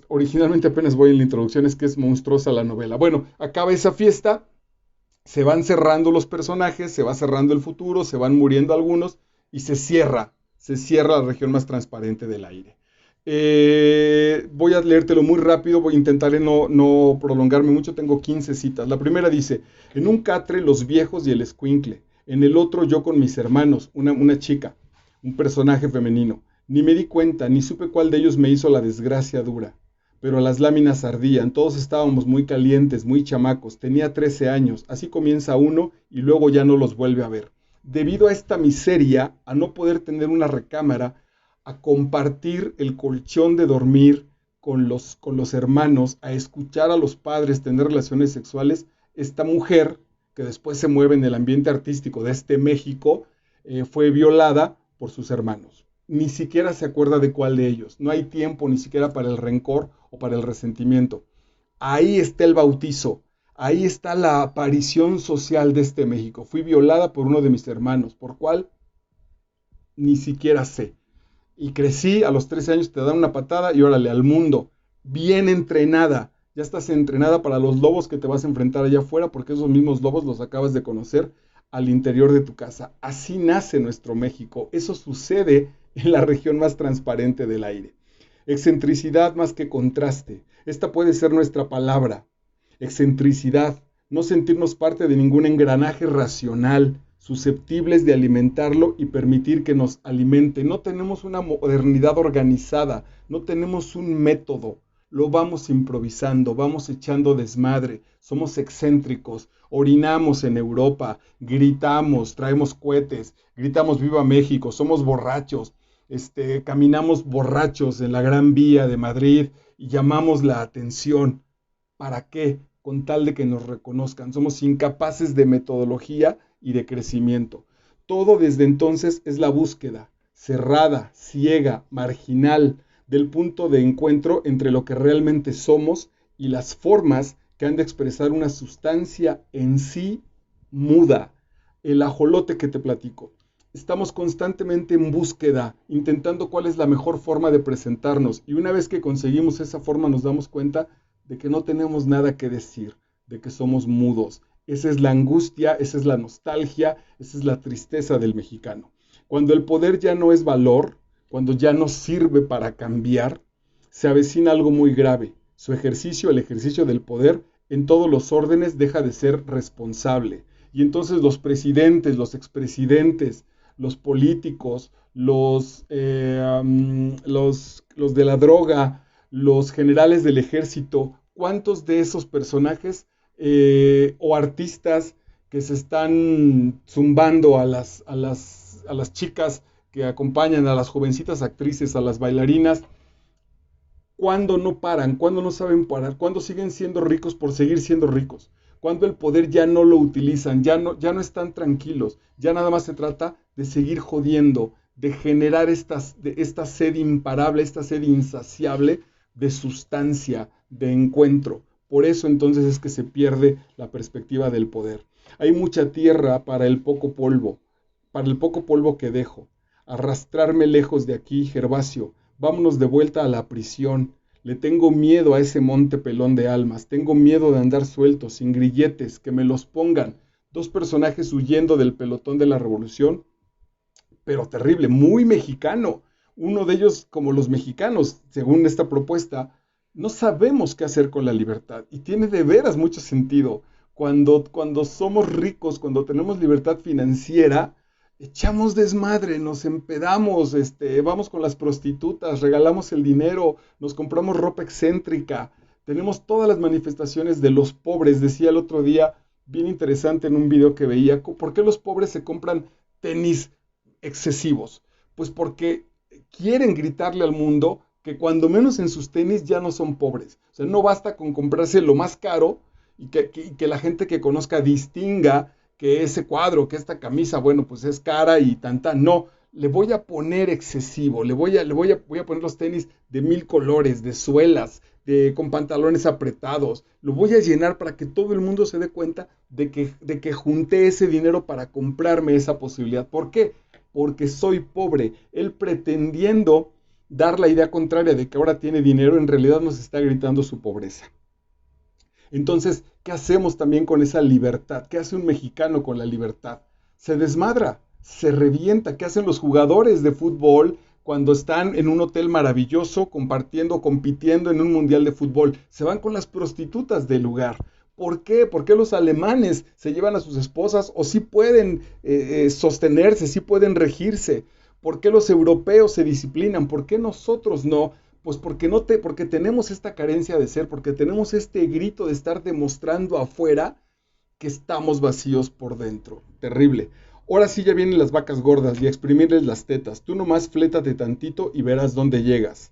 originalmente apenas voy en la introducción, es que es monstruosa la novela. Bueno, acaba esa fiesta, se van cerrando los personajes, se va cerrando el futuro, se van muriendo algunos y se cierra la región más transparente del aire. Voy a leértelo muy rápido, intentaré no prolongarme mucho, tengo 15 citas. La primera dice, en un catre los viejos y el escuincle, en el otro yo con mis hermanos, una chica, un personaje femenino. Ni me di cuenta, ni supe cuál de ellos me hizo la desgracia dura. Pero las láminas ardían, todos estábamos muy calientes, muy chamacos, tenía 13 años, así comienza uno y luego ya no los vuelve a ver. Debido a esta miseria, a no poder tener una recámara, a compartir el colchón de dormir con los hermanos, a escuchar a los padres tener relaciones sexuales, esta mujer, que después se mueve en el ambiente artístico de este México, fue violada por sus hermanos. Ni siquiera se acuerda de cuál de ellos. No hay tiempo ni siquiera para el rencor o para el resentimiento. Ahí está el bautizo. Ahí está la aparición social de este México. Fui violada por uno de mis hermanos, por cual ni siquiera sé. Y crecí, a los 13 años te dan una patada y órale, al mundo. Bien entrenada. Ya estás entrenada para los lobos que te vas a enfrentar allá afuera, porque esos mismos lobos los acabas de conocer al interior de tu casa. Así nace nuestro México. Eso sucede en la región más transparente del aire. Excentricidad más que contraste. Esta puede ser nuestra palabra. Excentricidad. No sentirnos parte de ningún engranaje racional, susceptibles de alimentarlo y permitir que nos alimente. No tenemos una modernidad organizada, no tenemos un método. Lo vamos improvisando, vamos echando desmadre, somos excéntricos, orinamos en Europa, gritamos, traemos cohetes, gritamos Viva México, somos borrachos, caminamos borrachos en la Gran Vía de Madrid y llamamos la atención. ¿Para qué? Con tal de que nos reconozcan. Somos incapaces de metodología y de crecimiento. Todo desde entonces es la búsqueda, cerrada, ciega, marginal, del punto de encuentro entre lo que realmente somos y las formas que han de expresar una sustancia en sí muda. El ajolote que te platico. Estamos constantemente en búsqueda, intentando cuál es la mejor forma de presentarnos, y una vez que conseguimos esa forma nos damos cuenta de que no tenemos nada que decir, de que somos mudos. Esa es la angustia, esa es la nostalgia, esa es la tristeza del mexicano. Cuando el poder ya no es valor, cuando ya no sirve para cambiar, se avecina algo muy grave. Su ejercicio, el ejercicio del poder, en todos los órdenes deja de ser responsable. Y entonces los presidentes, los expresidentes, los políticos, los de la droga, los generales del ejército, ¿cuántos de esos personajes o artistas que se están zumbando a las chicas que acompañan, a las jovencitas actrices, a las bailarinas, cuándo no paran, cuándo no saben parar, cuándo siguen siendo ricos por seguir siendo ricos, cuándo el poder ya no lo utilizan, ya no están tranquilos, ya nada más se trata de seguir jodiendo, de generar esta sed imparable, esta sed insaciable de sustancia, de encuentro. Por eso entonces es que se pierde la perspectiva del poder. Hay mucha tierra para el poco polvo que dejo. Arrastrarme lejos de aquí, Gervasio. Vámonos de vuelta a la prisión. Le tengo miedo a ese monte pelón de almas. Tengo miedo de andar suelto, sin grilletes, que me los pongan. Dos personajes huyendo del pelotón de la revolución, pero terrible, muy mexicano. Uno de ellos, como los mexicanos, según esta propuesta, no sabemos qué hacer con la libertad. Y tiene de veras mucho sentido. Cuando somos ricos, cuando tenemos libertad financiera, echamos desmadre, nos empedamos, vamos con las prostitutas, regalamos el dinero, nos compramos ropa excéntrica, tenemos todas las manifestaciones de los pobres. Decía el otro día, bien interesante en un video que veía, ¿por qué los pobres se compran tenis excesivos? Pues porque quieren gritarle al mundo que cuando menos en sus tenis ya no son pobres. O sea, no basta con comprarse lo más caro y que la gente que conozca distinga que ese cuadro, que esta camisa, bueno, pues es cara y tanta. No, le voy a poner excesivo, voy a poner los tenis de 1000 colores, de suelas, con pantalones apretados. Lo voy a llenar para que todo el mundo se dé cuenta de que junté ese dinero para comprarme esa posibilidad. ¿Por qué? Porque soy pobre. Él, pretendiendo dar la idea contraria de que ahora tiene dinero, en realidad nos está gritando su pobreza. Entonces, ¿qué hacemos también con esa libertad? ¿Qué hace un mexicano con la libertad? Se desmadra, se revienta. ¿Qué hacen los jugadores de fútbol cuando están en un hotel maravilloso, compartiendo, compitiendo en un mundial de fútbol? Se van con las prostitutas del lugar. ¿Por qué? ¿Por qué los alemanes se llevan a sus esposas o sí pueden sostenerse, sí pueden regirse? ¿Por qué los europeos se disciplinan? ¿Por qué nosotros no? Pues porque tenemos esta carencia de ser, porque tenemos este grito de estar demostrando afuera que estamos vacíos por dentro. Terrible. Ahora sí ya vienen las vacas gordas y a exprimirles las tetas. Tú nomás flétate tantito y verás dónde llegas.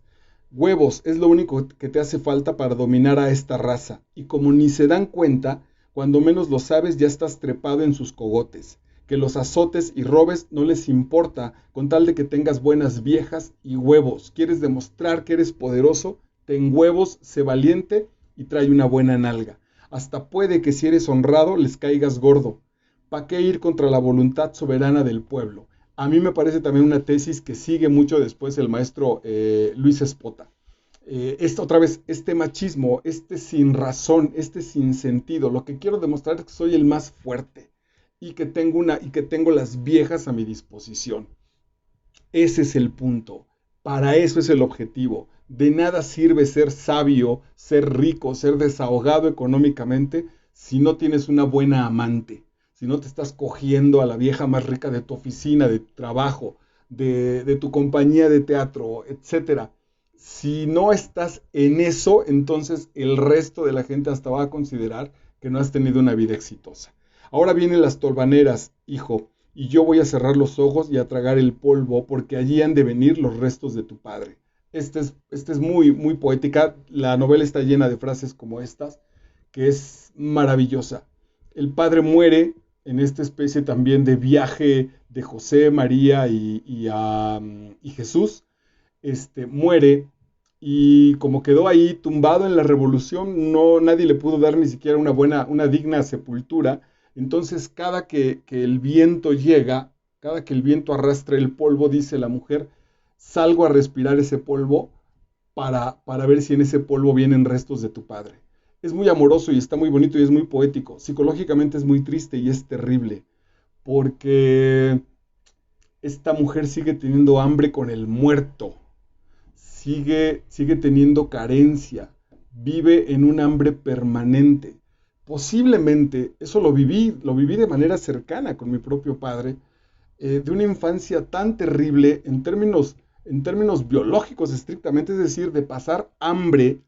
Huevos es lo único que te hace falta para dominar a esta raza. Y como ni se dan cuenta, cuando menos lo sabes ya estás trepado en sus cogotes. Que los azotes y robes no les importa, con tal de que tengas buenas viejas y huevos. ¿Quieres demostrar que eres poderoso? Ten huevos, sé valiente y trae una buena nalga. Hasta puede que si eres honrado les caigas gordo. ¿Para qué ir contra la voluntad soberana del pueblo? A mí me parece también una tesis que sigue mucho después el maestro Luis Espota. Otra vez, este machismo, este sin razón, este sin sentido, lo que quiero demostrar es que soy el más fuerte y que tengo las viejas a mi disposición. Ese es el punto. Para eso es el objetivo. De nada sirve ser sabio, ser rico, ser desahogado económicamente si no tienes una buena amante, si no te estás cogiendo a la vieja más rica de tu oficina, de tu trabajo, de tu compañía de teatro, etcétera. Si no estás en eso, entonces el resto de la gente hasta va a considerar que no has tenido una vida exitosa. Ahora vienen las tolvaneras, hijo, y yo voy a cerrar los ojos y a tragar el polvo, porque allí han de venir los restos de tu padre. Este es muy, muy poética. La novela está llena de frases como estas, que es maravillosa. El padre muere en esta especie también de viaje de José, María y Jesús. Muere y como quedó ahí tumbado en la revolución, no, nadie le pudo dar ni siquiera una digna sepultura. Entonces, que el viento llega, cada que el viento arrastra el polvo, dice la mujer, salgo a respirar ese polvo para ver si en ese polvo vienen restos de tu padre. Es muy amoroso y está muy bonito y es muy poético. Psicológicamente es muy triste y es terrible, porque esta mujer sigue teniendo hambre con el muerto, sigue teniendo carencia, vive en un hambre permanente. Posiblemente, eso lo viví de manera cercana con mi propio padre, de una infancia tan terrible en términos biológicos estrictamente, es decir, de pasar hambre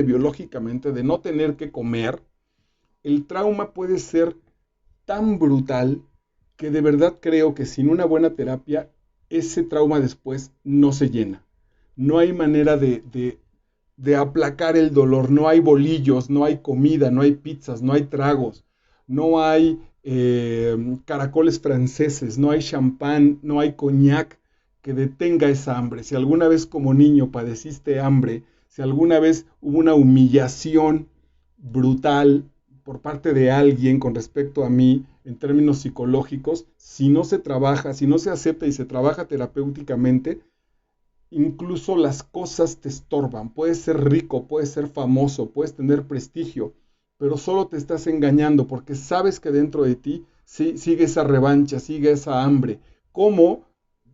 biológicamente, de no tener que comer. El trauma puede ser tan brutal que de verdad creo que sin una buena terapia, ese trauma después no se llena. No hay manera de aplacar el dolor, no hay bolillos, no hay comida, no hay pizzas, no hay tragos, no hay caracoles franceses, no hay champán, no hay coñac que detenga esa hambre. Si alguna vez como niño padeciste hambre, si alguna vez hubo una humillación brutal por parte de alguien con respecto a mí en términos psicológicos, si no se trabaja, si no se acepta y se trabaja terapéuticamente, incluso las cosas te estorban. Puedes ser rico, puedes ser famoso, puedes tener prestigio, pero solo te estás engañando porque sabes que dentro de ti sigue esa revancha, sigue esa hambre. ¿Cómo?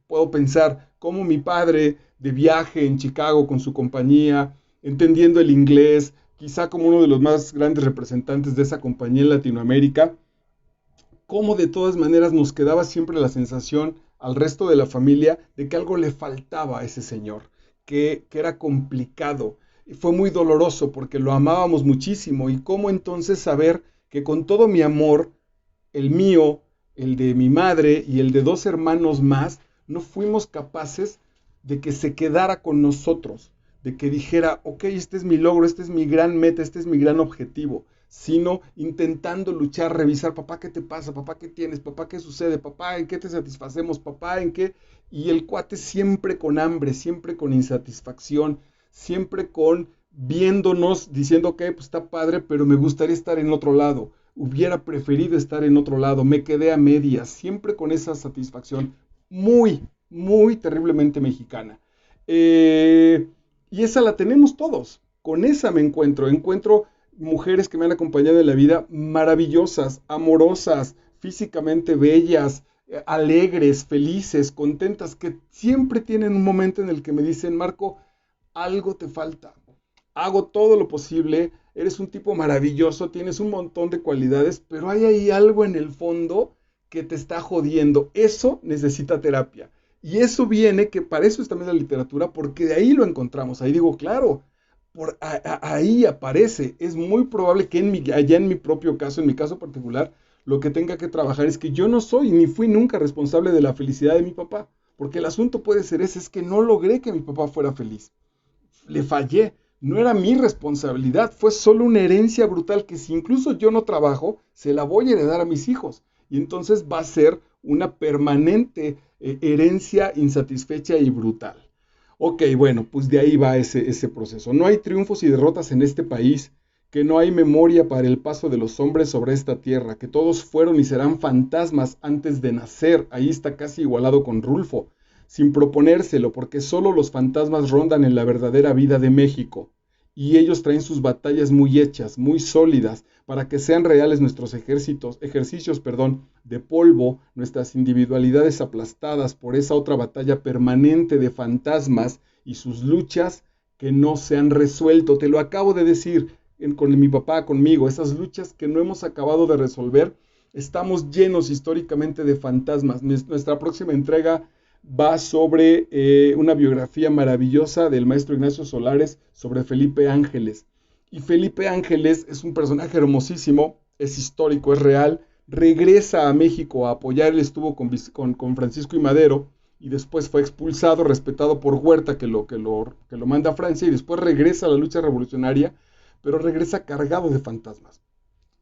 Puedo pensar, cómo mi padre de viaje en Chicago con su compañía, entendiendo el inglés, quizá como uno de los más grandes representantes de esa compañía en Latinoamérica, cómo de todas maneras nos quedaba siempre la sensación al resto de la familia de que algo le faltaba a ese señor, que era complicado. Y fue muy doloroso porque lo amábamos muchísimo. Y cómo entonces saber que con todo mi amor, el mío, el de mi madre y el de dos hermanos más, no fuimos capaces de que se quedara con nosotros, de que dijera, ok, este es mi logro, este es mi gran meta, este es mi gran objetivo, sino intentando luchar, revisar, papá, ¿qué te pasa? Papá, ¿qué tienes? Papá, ¿qué sucede? Papá, ¿en qué te satisfacemos? Papá, ¿en qué? Y el cuate siempre con hambre, siempre con insatisfacción, siempre con viéndonos, diciendo, ok, pues está padre, pero me gustaría estar en otro lado, hubiera preferido estar en otro lado, me quedé a medias, siempre con esa satisfacción muy, muy terriblemente mexicana. Y esa la tenemos todos, con esa me encuentro mujeres que me han acompañado en la vida maravillosas, amorosas, físicamente bellas, alegres, felices, contentas, que siempre tienen un momento en el que me dicen, Marco, algo te falta. Hago todo lo posible, eres un tipo maravilloso, tienes un montón de cualidades, pero hay ahí algo en el fondo que te está jodiendo. Eso necesita terapia. Y eso viene, que para eso es también la literatura, porque de ahí lo encontramos. Ahí digo, claro, ahí aparece. Es muy probable que allá en mi propio caso, en mi caso particular, lo que tenga que trabajar es que yo no soy ni fui nunca responsable de la felicidad de mi papá. Porque el asunto puede ser ese, es que no logré que mi papá fuera feliz. Le fallé. No era mi responsabilidad, fue solo una herencia brutal que si incluso yo no trabajo, se la voy a heredar a mis hijos. Y entonces va a ser una permanente herencia insatisfecha y brutal. Ok, bueno, pues de ahí va ese proceso. No hay triunfos y derrotas en este país que no hay memoria para el paso de los hombres sobre esta tierra, que todos fueron y serán fantasmas antes de nacer. Ahí está casi igualado con Rulfo, sin proponérselo, porque solo los fantasmas rondan en la verdadera vida de México. Y ellos traen sus batallas muy hechas, muy sólidas, para que sean reales nuestros ejercicios de polvo, nuestras individualidades aplastadas por esa otra batalla permanente de fantasmas y sus luchas que no se han resuelto. Te lo acabo de decir con mi papá, conmigo, esas luchas que no hemos acabado de resolver. Estamos llenos históricamente de fantasmas. Nuestra próxima entrega va sobre una biografía maravillosa del maestro Ignacio Solares sobre Felipe Ángeles. Y Felipe Ángeles es un personaje hermosísimo, es histórico, es real, regresa a México a apoyar, él estuvo con Francisco I. Madero, y después fue expulsado, respetado por Huerta, que lo manda a Francia, y después regresa a la lucha revolucionaria, pero regresa cargado de fantasmas.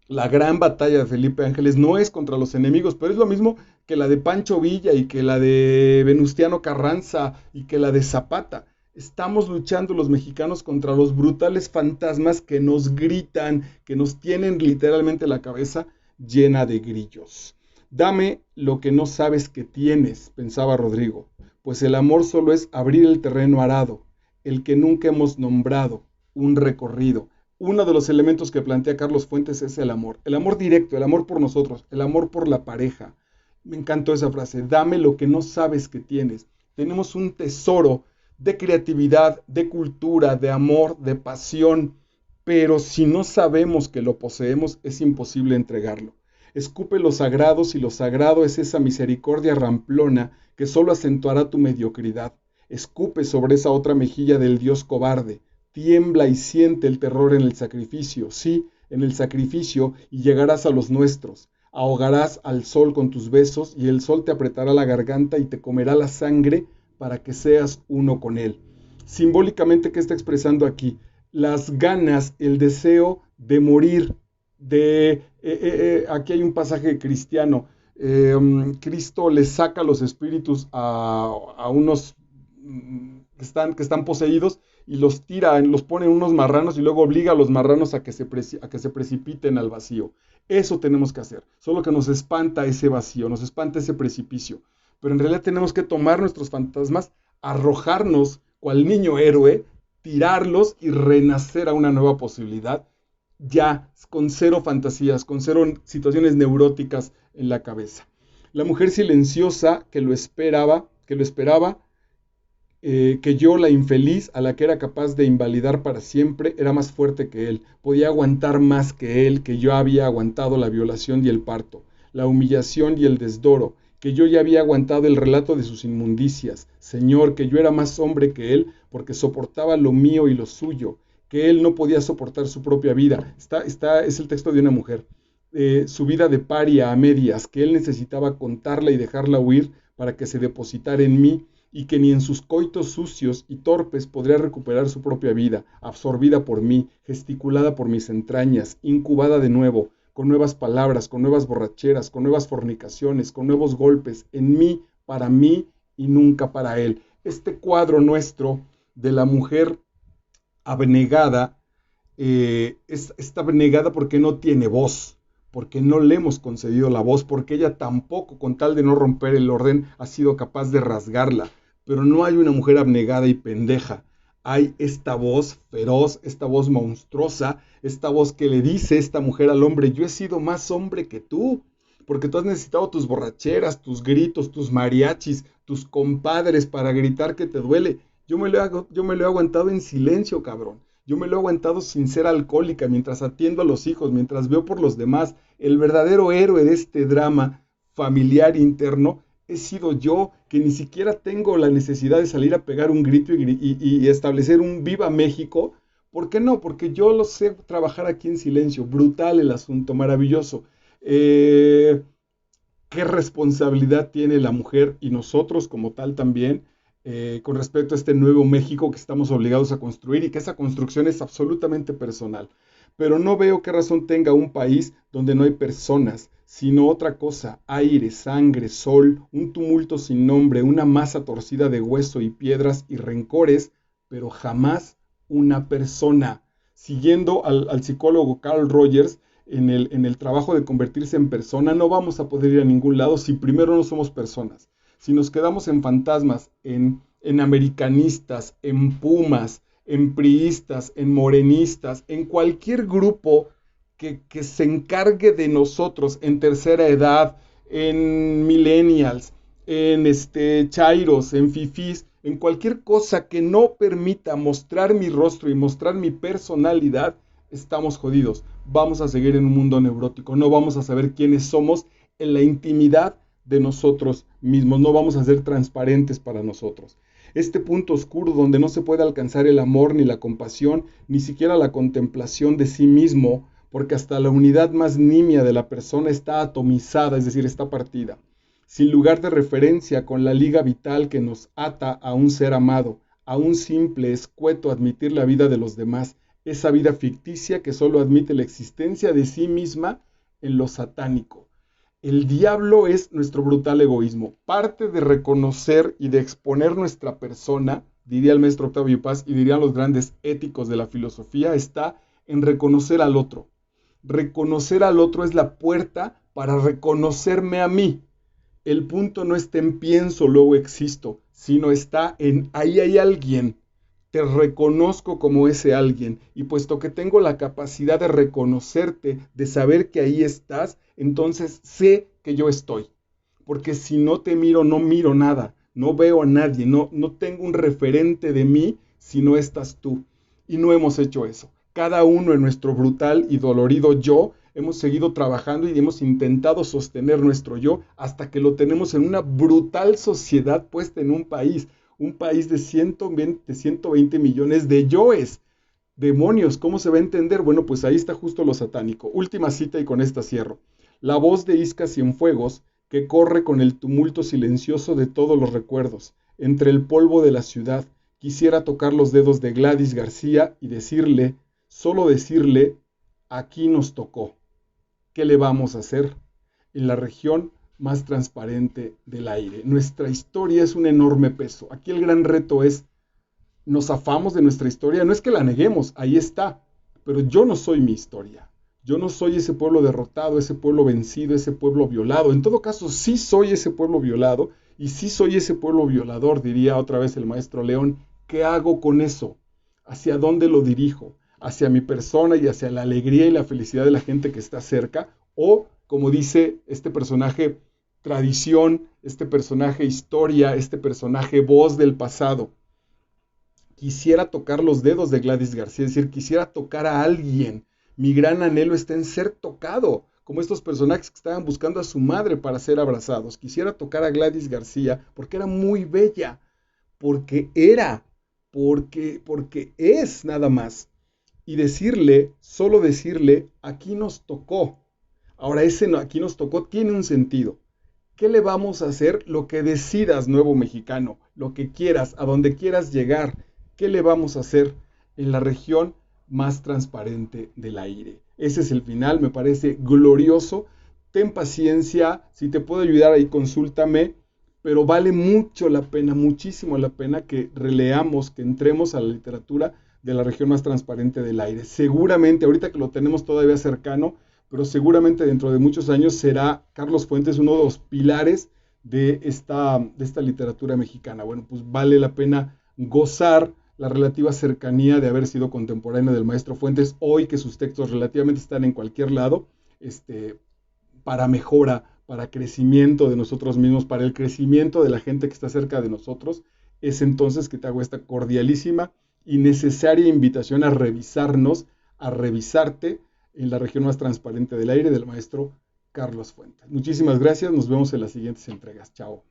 La gran batalla de Felipe Ángeles no es contra los enemigos, pero es lo mismo que la de Pancho Villa y que la de Venustiano Carranza y que la de Zapata. Estamos luchando los mexicanos contra los brutales fantasmas que nos gritan, que nos tienen literalmente la cabeza llena de grillos. Dame lo que no sabes que tienes, pensaba Rodrigo, pues el amor solo es abrir el terreno arado, el que nunca hemos nombrado, un recorrido. Uno de los elementos que plantea Carlos Fuentes es el amor directo, el amor por nosotros, el amor por la pareja. Me encantó esa frase, dame lo que no sabes que tienes. Tenemos un tesoro de creatividad, de cultura, de amor, de pasión, pero si no sabemos que lo poseemos, es imposible entregarlo. Escupe los sagrados y lo sagrado es esa misericordia ramplona que solo acentuará tu mediocridad. Escupe sobre esa otra mejilla del Dios cobarde. Tiembla y siente el terror en el sacrificio, sí, en el sacrificio, y llegarás a los nuestros. Ahogarás al sol con tus besos, y el sol te apretará la garganta y te comerá la sangre para que seas uno con él. Simbólicamente, ¿qué está expresando aquí? Las ganas, el deseo de morir, aquí hay un pasaje cristiano, Cristo le saca los espíritus a unos que están poseídos y los tira, los pone en unos marranos y luego obliga a los marranos a que se precipiten al vacío. Eso tenemos que hacer, solo que nos espanta ese vacío, nos espanta ese precipicio. Pero en realidad tenemos que tomar nuestros fantasmas, arrojarnos cual niño héroe, tirarlos y renacer a una nueva posibilidad, ya con cero fantasías, con cero situaciones neuróticas en la cabeza. La mujer silenciosa que lo esperaba, que yo, la infeliz, a la que era capaz de invalidar para siempre, era más fuerte que él, podía aguantar más que él, que yo había aguantado la violación y el parto, la humillación y el desdoro, que yo ya había aguantado el relato de sus inmundicias, Señor, que yo era más hombre que él, porque soportaba lo mío y lo suyo, que él no podía soportar su propia vida. Es el texto de una mujer, su vida de paria a medias, que él necesitaba contarla y dejarla huir para que se depositara en mí, y que ni en sus coitos sucios y torpes podría recuperar su propia vida, absorbida por mí, gesticulada por mis entrañas, incubada de nuevo, con nuevas palabras, con nuevas borracheras, con nuevas fornicaciones, con nuevos golpes, en mí, para mí y nunca para él. Este cuadro nuestro de la mujer abnegada, está abnegada porque no tiene voz, porque no le hemos concedido la voz, porque ella tampoco, con tal de no romper el orden, ha sido capaz de rasgarla. Pero no hay una mujer abnegada y pendeja. Hay esta voz feroz, esta voz monstruosa, esta voz que le dice esta mujer al hombre, yo he sido más hombre que tú, porque tú has necesitado tus borracheras, tus gritos, tus mariachis, tus compadres para gritar que te duele. Yo me lo he aguantado en silencio, cabrón. Yo me lo he aguantado sin ser alcohólica, mientras atiendo a los hijos, mientras veo por los demás. El verdadero héroe de este drama familiar interno he sido yo, que ni siquiera tengo la necesidad de salir a pegar un grito y establecer un viva México. ¿Por qué no? Porque yo lo sé trabajar aquí en silencio. Brutal el asunto, maravilloso. ¿Qué responsabilidad tiene la mujer y nosotros como tal también con respecto a este nuevo México que estamos obligados a construir, y que esa construcción es absolutamente personal? Pero no veo qué razón tenga un país donde no hay personas, sino otra cosa: aire, sangre, sol, un tumulto sin nombre, una masa torcida de hueso y piedras y rencores, pero jamás una persona. siguiendo al psicólogo Carl Rogers en el trabajo de convertirse en persona, no vamos a poder ir a ningún lado si primero no somos personas. Si nos quedamos en fantasmas, en americanistas, en pumas, en priistas, en morenistas, en cualquier grupo que se encargue de nosotros en tercera edad, en millennials, en chairos, en fifís, en cualquier cosa que no permita mostrar mi rostro y mostrar mi personalidad, estamos jodidos. Vamos a seguir en un mundo neurótico, no vamos a saber quiénes somos en la intimidad de nosotros mismos, no vamos a ser transparentes para nosotros. Este punto oscuro donde no se puede alcanzar el amor, ni la compasión, ni siquiera la contemplación de sí mismo, porque hasta la unidad más nimia de la persona está atomizada, es decir, está partida, sin lugar de referencia con la liga vital que nos ata a un ser amado, a un simple escueto admitir la vida de los demás, esa vida ficticia que solo admite la existencia de sí misma en lo satánico. El diablo es nuestro brutal egoísmo. Parte de reconocer y de exponer nuestra persona, diría el maestro Octavio Paz y dirían los grandes éticos de la filosofía, está en reconocer al otro. Reconocer al otro es la puerta para reconocerme a mí. El punto no está en pienso, luego existo, sino está en ahí hay alguien. Te reconozco como ese alguien, y puesto que tengo la capacidad de reconocerte, de saber que ahí estás, entonces sé que yo estoy. Porque si no te miro, no miro nada, no veo a nadie, no tengo un referente de mí si no estás tú. Y no hemos hecho eso. Cada uno en nuestro brutal y dolorido yo hemos seguido trabajando y hemos intentado sostener nuestro yo hasta que lo tenemos en una brutal sociedad puesta en un país de 120 millones de yoes. Demonios, ¿cómo se va a entender? Bueno, pues ahí está justo lo satánico. Última cita y con esta cierro. La voz de Isca Cienfuegos que corre con el tumulto silencioso de todos los recuerdos, entre el polvo de la ciudad. Quisiera tocar los dedos de Gladys García y decirle, solo decirle, aquí nos tocó. ¿Qué le vamos a hacer? En la región más transparente del aire. Nuestra historia es un enorme peso. Aquí el gran reto es, nos zafamos de nuestra historia. No es que la neguemos, ahí está. Pero yo no soy mi historia. Yo no soy ese pueblo derrotado, ese pueblo vencido, ese pueblo violado. En todo caso, sí soy ese pueblo violado y sí soy ese pueblo violador, diría otra vez el maestro León. ¿Qué hago con eso? ¿Hacia dónde lo dirijo? ¿Hacia mi persona y hacia la alegría y la felicidad de la gente que está cerca? ¿O, como dice este personaje, tradición, este personaje historia, este personaje voz del pasado? Quisiera tocar los dedos de Gladys García, es decir, quisiera tocar a alguien. Mi gran anhelo está en ser tocado, como estos personajes que estaban buscando a su madre para ser abrazados. Quisiera tocar a Gladys García porque era muy bella, porque es nada más. Y decirle, solo decirle, aquí nos tocó. Ahora ese aquí nos tocó tiene un sentido. ¿Qué le vamos a hacer? Lo que decidas, nuevo mexicano, lo que quieras, a donde quieras llegar. ¿Qué le vamos a hacer en la región más transparente del aire? Ese es el final, me parece glorioso. Ten paciencia, si te puedo ayudar ahí, consúltame, pero vale mucho la pena, muchísimo la pena que releamos, que entremos a la literatura de la región más transparente del aire. Seguramente, ahorita que lo tenemos todavía cercano, pero seguramente dentro de muchos años será Carlos Fuentes uno de los pilares de esta literatura mexicana. Bueno, pues vale la pena gozar la relativa cercanía de haber sido contemporáneo del maestro Fuentes, hoy que sus textos relativamente están en cualquier lado, para mejora, para crecimiento de nosotros mismos, para el crecimiento de la gente que está cerca de nosotros. Es entonces que te hago esta cordialísima y necesaria invitación a revisarnos, a revisarte en la región más transparente del aire del maestro Carlos Fuentes. Muchísimas gracias, nos vemos en las siguientes entregas. Chao.